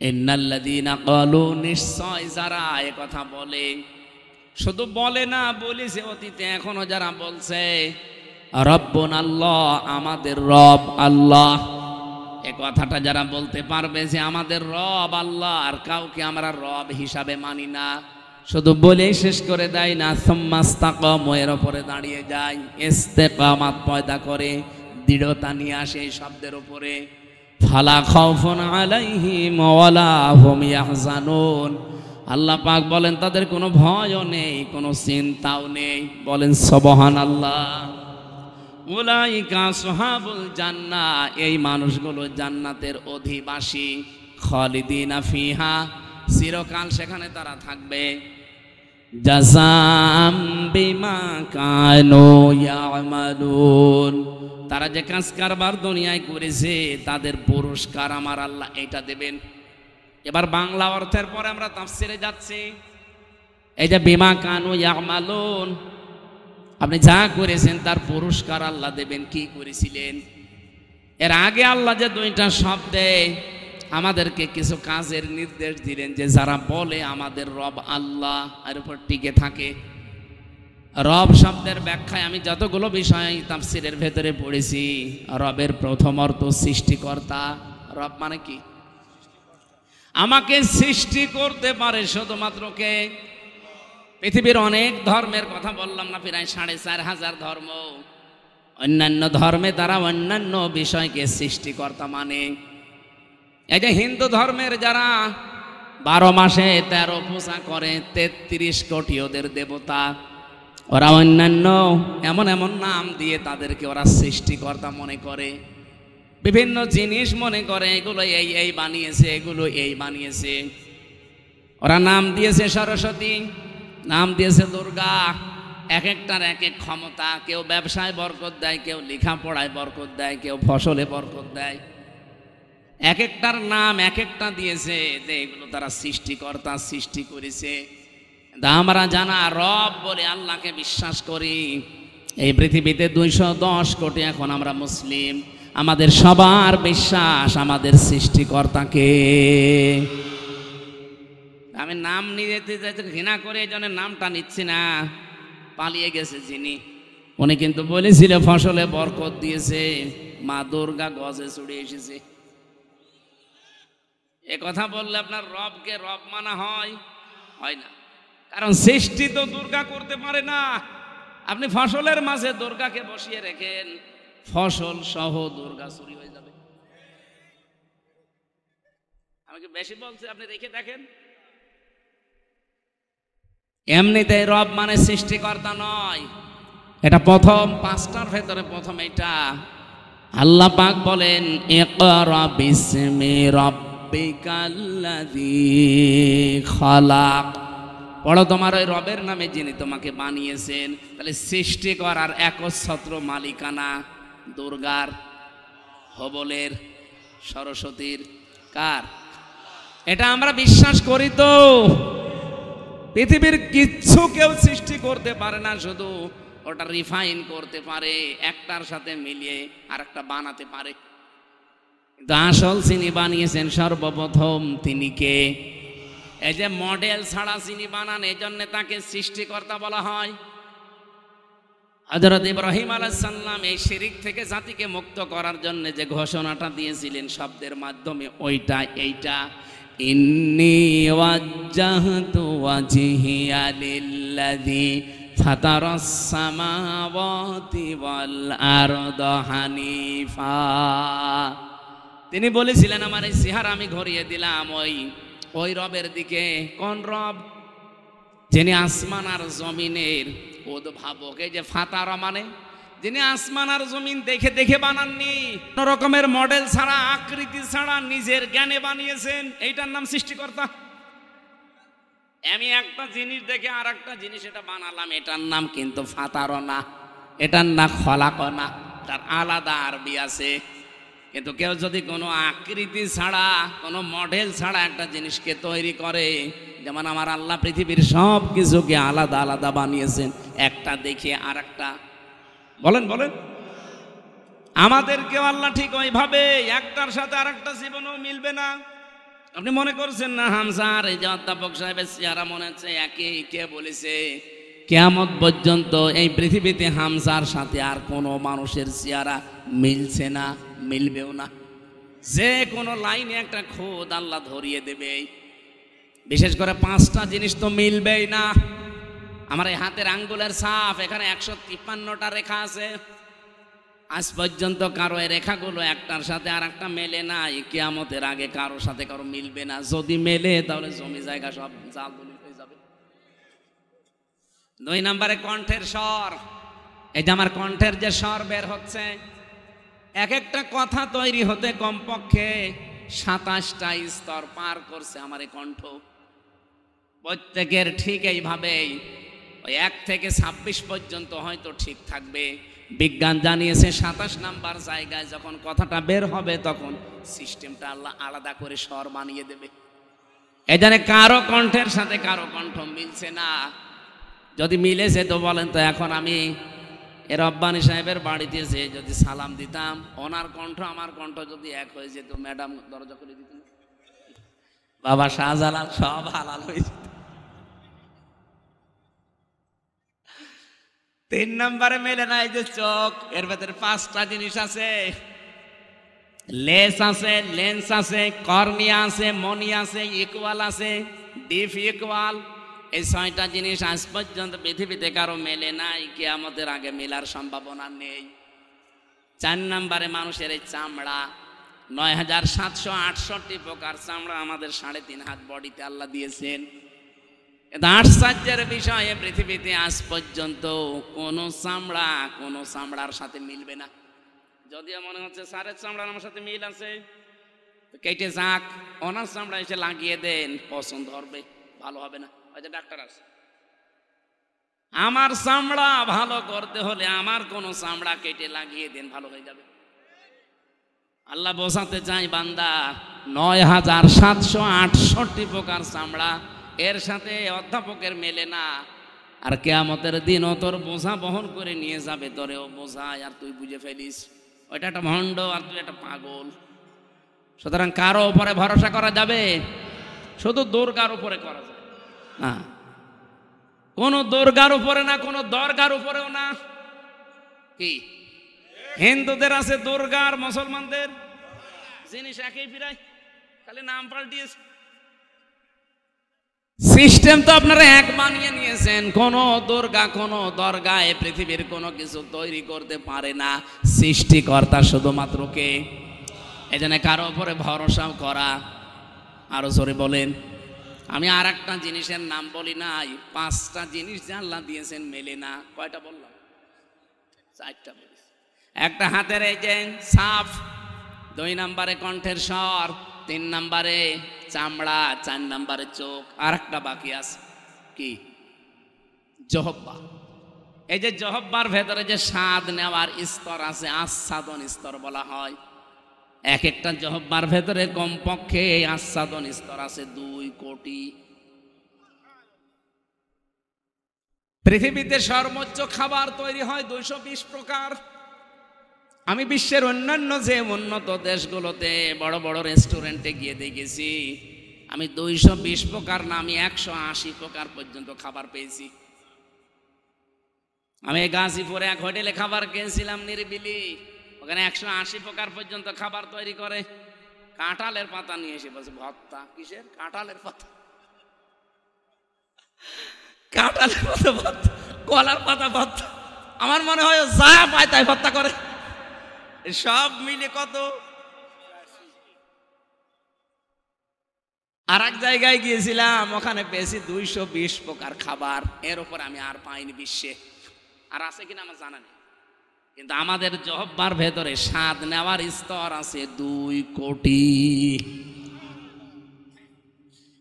ইন্নাল্লাযীনা ক্বালু, নিশ্চয় যারা এ কথা বলে, শুধু বলে না, বলেছে অতীতে, এখনো যারা বলছে রব্বুনাল্লাহ, আমাদের রব আল্লাহ। এ কথাটা যারা বলতে পারবে যে আমাদের রব আল্লাহ, আর কাউকে আমরা রব হিসাবে মানি না, শুধু বলেই শেষ করে দেয় না, সুম্মা ইসতাকামু, এর উপরে দাঁড়িয়ে যায়, ইস্তেকামাত পয়দা করে, দৃঢ়তা নিয়ে আসে এই শব্দের উপরে। ফালা খাউফুন আলাইহিম ওয়ালা হুম ইয়াহজানুন। আল্লাহ পাক বলেন তাদের কোনো ভয়ও নেই, কোনো চিন্তাও নেই। বলেন সুবহানাল্লাহ। উলাইকা আসহাবুল জান্নাহ, এই মানুষগুলো জান্নাতের অধিবাসী। খালিদিনা ফিহা, চিরকাল সেখানে তারা থাকবে। জাযাম বিমা কানু ইয়ামালুন, তারা যে কাজ কারবার দুনিয়ায় করেছে তাদের পুরস্কার আমার আল্লাহ এটা দেবেন। এবার বাংলা অর্থের পরে আমরা তাফসিরে যাচ্ছি। এই যে বিমা কানু ইয়ামালুন, আপনি যা করেছেন তার পুরস্কার আল্লাহ দেবেন। কি করেছিলেন? এর আগে আল্লাহ যে দুইটা শব্দে আমাদেরকে কিছু কাজের নির্দেশ দিলেন, যে যারা বলে আমাদের রব আল্লাহ, এর উপর টিকে থাকে। রব শব্দের ব্যাখ্যায় আমি যতগুলো বিষয় তাফসীরের ভেতরে পড়েছি, রবের প্রথম অর্থ সৃষ্টিকর্তা। রব মানে কি? আমাকে সৃষ্টি করতে পারে শুধুমাত্র কে? পৃথিবীর অনেক ধর্মের কথা বললাম না, প্রায় 4500 ধর্ম। অন্যান্য ধর্মে তারা অন্যান্য বিষয়কে সৃষ্টিকর্তা মানে। এই যে হিন্দু ধর্মের যারা 12 মাসে 13 পূজা করে, 33 কোটি ওদের দেবতা, ওরা অন্যান্য এমন এমন নাম দিয়ে তাদেরকে ওরা সৃষ্টিকর্তা মনে করে। বিভিন্ন জিনিস মনে করে এগুলো এই এই বানিয়েছে, এগুলো এই বানিয়েছে। ওরা নাম দিয়েছে সরস্বতী, নাম দিয়েছে দুর্গা। এক একটার এক এক ক্ষমতা। কেউ ব্যবসায় বরকত দেয়, কেউ লেখাপড়ায় বরকত দেয়, কেউ ফসলে বরকত দেয়। এক একটার নাম এক একটা দিয়েছে, যে এগুলো তারা সৃষ্টিকর্তা, সৃষ্টি করেছে। আমরা জানা রব বলে আল্লাহকে বিশ্বাস করি। এই পৃথিবীতে 210 কোটি এখন আমরা মুসলিম। আমাদের সবার বিশ্বাস আমাদের সৃষ্টিকর্তাকে। আমি নাম নিয়ে যেতে ঘৃণা করে এই জন্য নামটা নিচ্ছি না। পালিয়ে গেছে যিনি, উনি কিন্তু বলেছিল ফসলে বরকত দিয়েছে, মা দুর্গা গজে চড়ে এসেছে। এ কথা বললে আপনার রবকে রব মানা হয়? হয় না। কারণ সৃষ্টি তো দুর্গা করতে পারে না। আপনি ফসলের মাঝে দুর্গাকে বসিয়ে রেখেন, ফসল সহ দুর্গা চুরি হয়ে যাবে। আমাকে বেশি বলছে, আপনি রেখে দেখেন। এমনিতে রব মানে সৃষ্টিকর্তা নয়। এটা প্রথম 5টার ভেতরে প্রথম এটা। আল্লাহ পাক বলেন ইকরা বিসমি রাব্বিকাল্লাযী খালাক। পড়ো তোমার ওই রবের নামে যিনি তোমাকে বানিয়েছেন। তাহলে সৃষ্টি করার একচ্ছত্র মালিকানা দুর্গার, হবলের, সরস্বতীর, কার? এটা আমরা বিশ্বাস করি। তো পৃথিবীর কিচ্ছু কেউ সৃষ্টি করতে পারে না, শুধু ওটা রিফাইন করতে পারে, একটার সাথে মিলিয়ে আরেকটা বানাতে পারে। কিন্তু আসল চিনি বানিয়েছেন সর্বপ্রথম তিনি কে? এই যে মডেল ছাড়া চিনি বানান, এই জন্য তাকে সৃষ্টিকর্তা বলা হয়। হযরত ইব্রাহিম আলাইহিস সালাম এই শিরিক থেকে জাতিকে মুক্ত করার জন্য যে ঘোষণাটা দিয়েছিলেন শব্দের মাধ্যমে, ওইটা এইটা, ইন্নী ওয়াজ্জাহতু ওয়াজহিয়া লিল্লাযী ফাতারাস সামাওয়াতি ওয়াল আরদা হানিফা। তিনি বলেছিলেন আমার এই চেহারা আমি ঘুরিয়ে দিলাম ওই রবের দিকে। কোন রব? যিনি আসমান আর জমিনের উদ্ভাবক। এই যে ফাতারা মানে যিনি আসমান আর জমিন দেখে দেখে বানাননি, কোন রকমের মডেল ছাড়া, আকৃতি ছাড়া, নিজের জ্ঞানে বানিয়েছেন। এইটার নাম সৃষ্টিকর্তা। আমি একটা জিনিস দেখে আর একটা জিনিস এটা বানালাম, এটার নাম কিন্তু ফাতারা না, এটার নাম খলাকা না, তার আলাদা আরবি আছে। কিন্তু কেউ যদি কোনো আকৃতি ছাড়া, কোনো মডেল ছাড়া একটা জিনিসকে তৈরি করে, যেমন আমার আল্লাহ পৃথিবীর সব কিছুকে আলাদা আলাদা বানিয়েছেন, একটা দেখে আর একটা, বলেন বলেন, আমাদেরকেও আল্লাহ ঠিক ওইভাবে একটার সাথে আর একটা জীবনও মিলবে না। আপনি মনে করছেন না হামজার এই যে অধ্যাপক সাহেবের চেহারা মনে হচ্ছে একই? কে বলেছে? কিয়ামত পর্যন্ত এই পৃথিবীতে হামজার সাথে আর কোনো মানুষের চেহারা মিলছে না, মিলবেও না। যে কোনো লাইনে একটা খোদ আল্লাহ ধরিয়ে দেবে। বিশেষ করে 5টা জিনিস তো মিলবেই না। আমার এই হাতের আঙ্গুলের ছাপ, এখানে 153টা রেখা আছে। আজ পর্যন্ত কারো এই রেখাগুলো একটার সাথে আর একটা মেলে না। কিয়ামতের আগে কারোর সাথে কারো মিলবে না। যদি মেলে তাহলে জমি জায়গা সব জাল দলিল হয়ে যাবে। 2 নম্বরে কণ্ঠের স্বর। এই যে আমার কণ্ঠের যে স্বর বের হচ্ছে, এক একটা কথা তৈরি হতে কমপক্ষে 27টা স্তর পার করছে আমার এই কণ্ঠ। প্রত্যেকের ঠিক এইভাবেই ওই 1 থেকে 26 পর্যন্ত হয়তো ঠিক থাকবে। বিজ্ঞান জানিয়েছে 27 নাম্বার জায়গায় যখন কথাটা বের হবে তখন সিস্টেমটা আল্লাহ আলাদা করে স্বর বানিয়ে দেবে। এই জন্য কারো কণ্ঠের সাথে কারো কণ্ঠ মিলছে না। যদি মিলেছে তো বলেন তো, এখন আমি এ রব্বানী সাহেবের বাড়িতে যেয়ে যদি সালাম দিতাম, ওনার কণ্ঠ আমার কণ্ঠ যদি এক হয়ে যেত, ম্যাডাম দরজা খুলে দিত, বাবা শাহজালাল, সব হালাল হয়ে যেত। 3 নম্বরে মেলে না এই যে চোখ। এর ভেতরে 5টা জিনিস আছে। লেন্স আছে, লেন্স আছে, কর্নিয়া আছে, মনি আছে, ইকুয়াল আছে, ডিপ ইকুয়াল। এই 6টা জিনিস আজ পর্যন্ত পৃথিবীতে কারো মেলে নাই, কিয়ামতের আগে মেলার সম্ভাবনা নেই। 4 নম্বরে মানুষের এই চামড়া, 9768 প্রকার চামড়া আমাদের 3.5 হাত বডিতে আল্লাহ দিয়েছেন। এটা আশ্চর্যের বিষয়, পৃথিবীতে আজ পর্যন্ত কোনো চামড়ার সাথে মিলবে না। যদিও মনে হচ্ছে স্যারের চামড়ার আমার সাথে মিল আছে, কেটে যাক, ওনার চামড়া এসে লাগিয়ে দেন, পছন্দ হবে, ভালো হবে না। ওই যে ডাক্তার আছে, আমার চামড়া ভালো করতে হলে আমার কোন চামড়া কেটে লাগিয়ে দেন, ভালো হয়ে যাবে। আল্লাহ বোঝাতে চাই বান্দা 9768 প্রকার চামড়া, এর সাথে অধ্যাপকের মেলে না। আর কিয়ামতের দিন ও তোর বোঝা বহন করে নিয়ে যাবে, তোরেও বোঝায় আর তুই বুঝে ফেলিস ওইটা একটা ভণ্ড আর তুই একটা পাগল। সুতরাং কারো উপরে ভরসা করা যাবে? শুধু দুর্গার উপরে করা যায় না। কোন দুর্গার উপরে না, কোন দরগার উপরেও না। কি হিন্দুদের আছে দুর্গা, আর মুসলমানদের জিনিস একই, প্রায় খালি নাম পাল্টিয়েছে। সিস্টেম তো আপনারা এক বানিয়ে নিয়েছেন। কোন দুর্গা, কোন দরগা এ পৃথিবীর কোনো কিছু তৈরি করতে পারে না। সৃষ্টিকর্তা শুধুমাত্র কে? এজন্য কারো উপরে ভরসাও করা, আরো জোরে বলেন। আমি আর একটা জিনিসের নাম বলি নাই, 5টা জিনিস যে আল্লাহ দিয়েছেন মেলে না। কয়টা বললাম? 4টা বলেছি। একটা হাতের এই যে ছাপ, 2 নম্বরে কণ্ঠের স্বর, 3 নম্বরে চামড়া, 4 নম্বরে চোখ, আর একটা বাকি আছে কি? জহব্বা। এই যে জহব্বার ভেতরে যে স্বাদ নেওয়ার স্তর আছে, আস্বাদন স্তর বলা হয়। এক একটা জহব্বার ভেতরে কমপক্ষে আস্বাদন স্তর আছে 2 কোটি। পৃথিবীতে সর্বোচ্চ খাবার তৈরি হয় 220 প্রকার। আমি বিশ্বের অন্যান্য যে উন্নত দেশগুলোতে বড় বড় রেস্টুরেন্টে গিয়ে দেখেছি, আমি 220 প্রকার না, আমি 180 প্রকার পর্যন্ত খাবার পেয়েছি। আমি গাজীপুরে এক হোটেলে খাবার খেয়েছিলাম নিরিবিলি, ওখানে 180 প্রকার পর্যন্ত খাবার তৈরি করে। কাঁঠালের পাতা নিয়ে এসে বলছে ভর্তা। কিসের? কাঁঠালের পাতা। কাঁঠালের পাতা ভর্তা, কলার পাতা ভর্তা। আমার মনে হয় যা পায় তাই ভর্তা করে। সব মিলে কত। আর এক জায়গায় গিয়েছিলাম, ওখানে পেয়েছি 220 প্রকার খাবার। এর উপর আমি আর পাইনি বিশ্বে। আর আছে কিনা আমার জানা নেই, কিন্তু আমাদের জহব্বার ভেতরে স্বাদ নেওয়ার স্তর আছে 2 কোটি।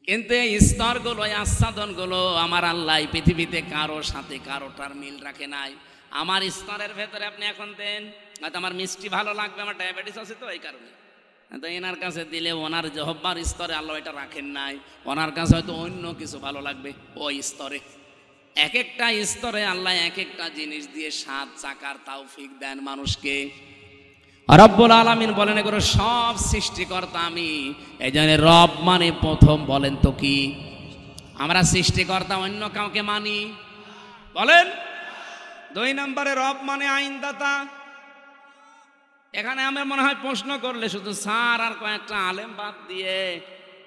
কিন্তু এই স্তরগুলো, এই আস্বাদনগুলো আমার আল্লাহ পৃথিবীতে কারো সাথে কারোটার মিল রাখে নাই। আমার স্তরের ভেতরে আপনি এখন দেন, হয়তো আমার মিষ্টি ভালো লাগবে, আমার ডায়াবেটিস আছে তো এই কারণে, তো এনার কাছে দিলে ওনার জহব্বার স্তরে আল্লাহ এটা রাখেন নাই। ওনার কাছে হয়তো অন্য কিছু ভালো লাগবে ওই স্তরে। এক একটা স্তরে আল্লাহ এক একটা জিনিস দিয়ে স্বাদ চাকার তৌফিক দেন মানুষকে। রব্বুল আলামিন বলেন এগুলো সব সৃষ্টিকর্তা আমি। এই জন্য রব মানে প্রথম বলেন তো কি? আমরা সৃষ্টিকর্তা অন্য কাউকে মানি? বলেন। 2 নম্বরে রব মানে আইনদাতা। এখানে আমার মনে হয় প্রশ্ন করলে শুধু স্যার আর কয়েকটা আলেম বাদ দিয়ে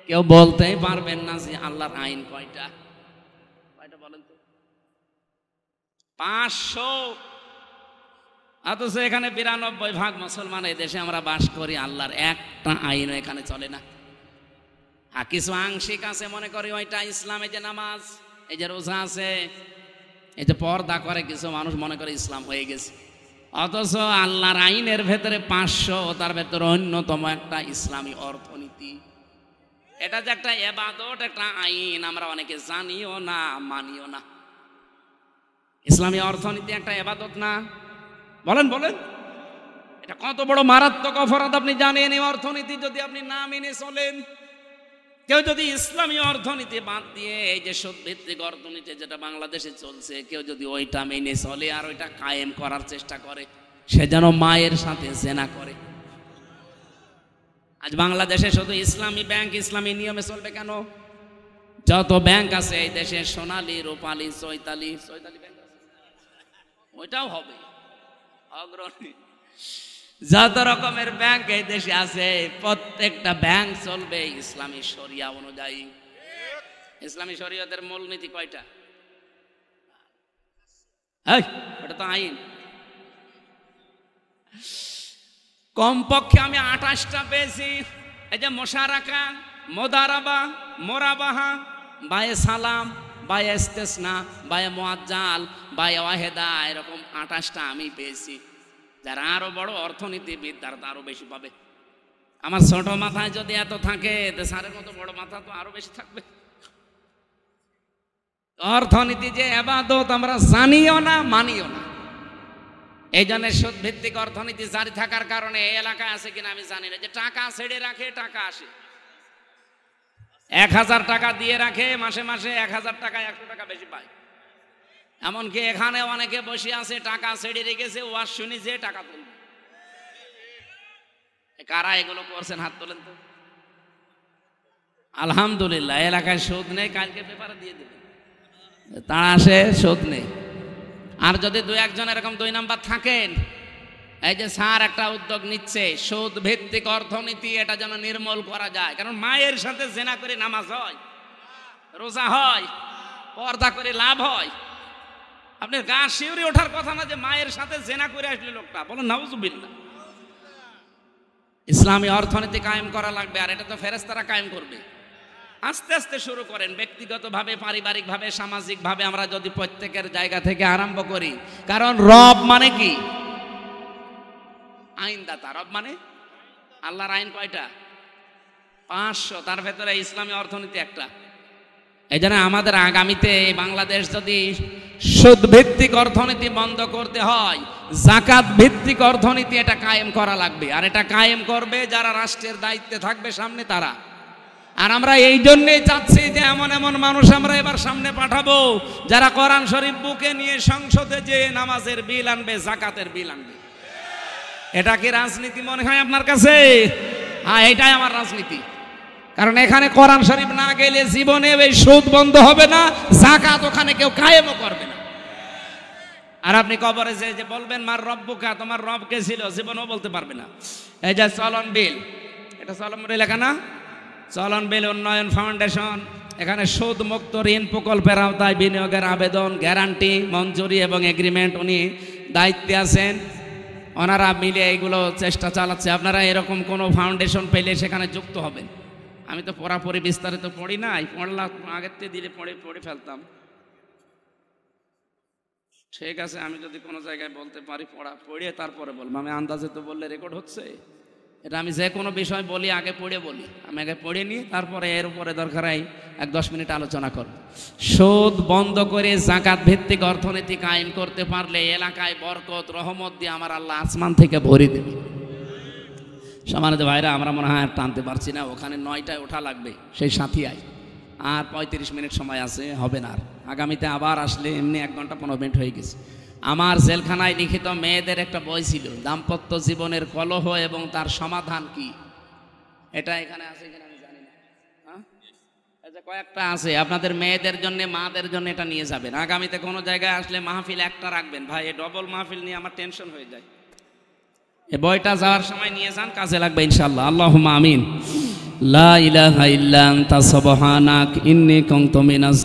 কেউ বলতেই পারবেন না যে আল্লাহর আইন কয়টা। কয়টা বলেন তো? 500। অথচ এখানে 92% মুসলমান এই দেশে আমরা বাস করি, আল্লাহর একটা আইনও এখানে চলে না। আর কিছু আংশিক আছে, মনে করি ওইটা ইসলাম। এই যে নামাজ, এই যে রোজা আছে, এই যে পর্দা করে, কিছু মানুষ মনে করে ইসলাম হয়ে গেছে। অথচ আল্লাহর আইনের ভেতরে 500, তার ভেতরে অন্যতম একটা ইসলামী অর্থনীতি। এটা যে একটা ইবাদত, একটা আইন, আমরা অনেকে জানিও না, মানিও না। ইসলামী অর্থনীতি একটা ইবাদত না? বলেন বলেন। এটা কত বড় মারাত্মক অপরাধ আপনি জানেন? এই অর্থনীতি যদি আপনি না মেনে চলেন, কেউ যদি ইসলামী অর্থনীতি বাদ দিয়ে এই যে সুদ ভিত্তিক অর্থনীতি যেটা বাংলাদেশে চলছে, কেউ যদি ওইটা মেনে চলে আর ওইটা কায়েম করার চেষ্টা করে, সে যেন মায়ের সাথে জেনা করে। আজ বাংলাদেশে শুধু ইসলামী ব্যাংক ইসলামী নিয়মে চলবে কেন? যত ব্যাংক আছে এই দেশে, সোনালী, রূপালী, চৈতালি ব্যাংক আছে, ওইটাও হবে অগ্রণী। যত রকমের ব্যাংক এই দেশে আছে, প্রত্যেকটা ব্যাংক চলবে ইসলামী শরিয়া অনুযায়ী। ইসলামী শরিয়তের মূলনীতি কয়টা? ওটা তো আইন। কমপক্ষে আমি 28টা পেয়েছি। এই যে মোশারাকা, মোদারাবা, মোরাবাহা, বায়ে সালাম, বায়ে ইস্তেসনা, বায়ে মুআজ্জাল, বায়ে ওয়াহেদা, এরকম 28টা আমি পেয়েছি। যারা আরো বড় অর্থনীতিবিদ তারা তো আরো বেশি পাবে। আমার ছোট মাথায় যদি এত থাকে, স্যারের মতো বড় মাথা তো আরো বেশি থাকবে। অর্থনীতি যে ইবাদত আমরা জানিও না, মানিও না। এই জন্য সুদ ভিত্তিক অর্থনীতি জারি থাকার কারণে এই এলাকায় আছে কিনা আমি জানি না, যে টাকা ছেড়ে রাখে, টাকা আসে। 1000 টাকা দিয়ে রাখে, মাসে মাসে 1000 টাকায় 100 টাকা বেশি পায়। এমনকি এখানে অনেকে বসে আছে, টাকা ছেড়ে রেখেছে, ওয়াজ শুনি যে টাকা তুলবে। কারা এগুলো করছেন হাত তোলেন তো। আলহামদুলিল্লাহ, এলাকায় সুদ নেই, কালকে পেপারে দিয়ে দেবে, তারা আসে, সুদ নেই। আর যদি 2-1 এরকম 2 নাম্বার থাকেন, এই যে স্যার একটা উদ্যোগ নিচ্ছে সুদ ভিত্তিক অর্থনীতি, এটা যেন নির্মূল করা যায়। কারণ মায়ের সাথে জেনা করে নামাজ হয়, রোজা হয়, পর্দা করে লাভ হয়। আপনি গা শিউরে ওঠার কথা না যে মায়ের সাথে জেনা করে আসলে লোকটা, বলেন নাউজুবিল্লাহ। ইসলামী অর্থনীতি কায়েম করা লাগবে, আর এটা তো ফেরেশতারা কায়েম করবে। আস্তে আস্তে শুরু করেন, ব্যক্তিগতভাবে, পারিবারিকভাবে, সামাজিকভাবে আমরা যদি প্রত্যেকের জায়গা থেকে আরম্ভ করি। কারণ রব মানে কি? আইনদাতা। রব মানে আল্লাহর আইন কয়টা? 500, তার ভেতরে ইসলামী অর্থনীতি একটা। এই জন্য আমাদের আগামীতে বাংলাদেশ যদি সুদ ভিত্তিক অর্থনীতি বন্ধ করতে হয়, যাকাত ভিত্তিক অর্থনীতি এটা কায়েম করা লাগবে। আর এটা কায়েম করবে যারা রাষ্ট্রের দায়িত্বে থাকবে সামনে, তারা। আর আমরা এই জন্যই চাচ্ছি যে এমন এমন মানুষ আমরা এবার সামনে পাঠাবো যারা কোরআন শরীফ বুকে নিয়ে সংসদে যে নামাজের বিল আনবে, যাকাতের বিল আনবে। এটা কি রাজনীতি মনে হয় আপনার কাছে? হ্যাঁ, এটাই আমার রাজনীতি। কারণ এখানে কোরআন শরীফ না গেলে জীবনে এই সুদ বন্ধ হবে না, যাকাত ওখানে কেউ কায়েমও করবে না। আর আপনি কবরে যে বলবেন মার রব্বুকা, তোমার রব কে ছিল, জীবনও বলতে পারবে না। এই যে চলন বিল, এটা চলন বিল লেখা না, চলন বিল উন্নয়ন ফাউন্ডেশন, এখানে সুদ মুক্ত ঋণ প্রকল্পের আওতায় বিনিয়োগের আবেদন, গ্যারান্টি, মঞ্জুরি এবং এগ্রিমেন্ট উনি দায়িত্বে আছেন। ওনারা মিলে এইগুলো চেষ্টা চালাচ্ছে। আপনারা এরকম কোনো ফাউন্ডেশন পেলে সেখানে যুক্ত হবেন। আমি তো পড়াপড়ি বিস্তারিত পড়ি নাই, পড়লাম আগের থেকে দিলে পড়ে ফেলতাম। ঠিক আছে, আমি যদি কোনো জায়গায় বলতে পারি পড়িয়ে তারপরে বলবো। আমি আন্দাজে তো বললে রেকর্ড হচ্ছে। এটা আমি যে কোনো বিষয় বলি আগে পড়ে বলি। আমি আগে পড়ে নিই, তারপরে এর উপরে দরকার হয় 1-10 মিনিট আলোচনা করব। সুদ বন্ধ করে যাকাত ভিত্তিক অর্থনীতি কায়েম করতে পারলে এলাকায় বরকত রহমত দিয়ে আমার আল্লাহ আসমান থেকে ভরে দেবে। সম্মানিত ভাইরা, আমরা মনে হয় আর টানতে পারছি না, ওখানে 9টায় ওঠা লাগবে সেই সাথিয়ায়। আর 35 মিনিট সময় আছে, হবে না আর। আগামীতে আবার আসলে এমনি 1 ঘন্টা 15 মিনিট হয়ে গেছে। আমার জেলখানায় লিখিত মেয়েদের একটা বই ছিল, দাম্পত্য জীবনের কলহ এবং তার সমাধান কি। এটা এখানে আছে কিনা আমি জানি না, হ্যাঁ এটা কয়েকটা আছে। আপনাদের মেয়েদের জন্য, মাদের জন্য এটা নিয়ে যাবেন। আগামীতে কোনো জায়গায় আসলে মাহফিল একটা রাখবেন। ভাই, এই ডবল মাহফিল নিয়ে আমার টেনশন হয়ে যায়। এই বইটা যাওয়ার সময় নিয়ে যান, কাজে লাগবে ইনশাআল্লাহ। আল্লাহুম্মা আমিন। লা ইলাহা ইল্লা আনতা সুবহানাক ইন্নী কুনতু মিনাজ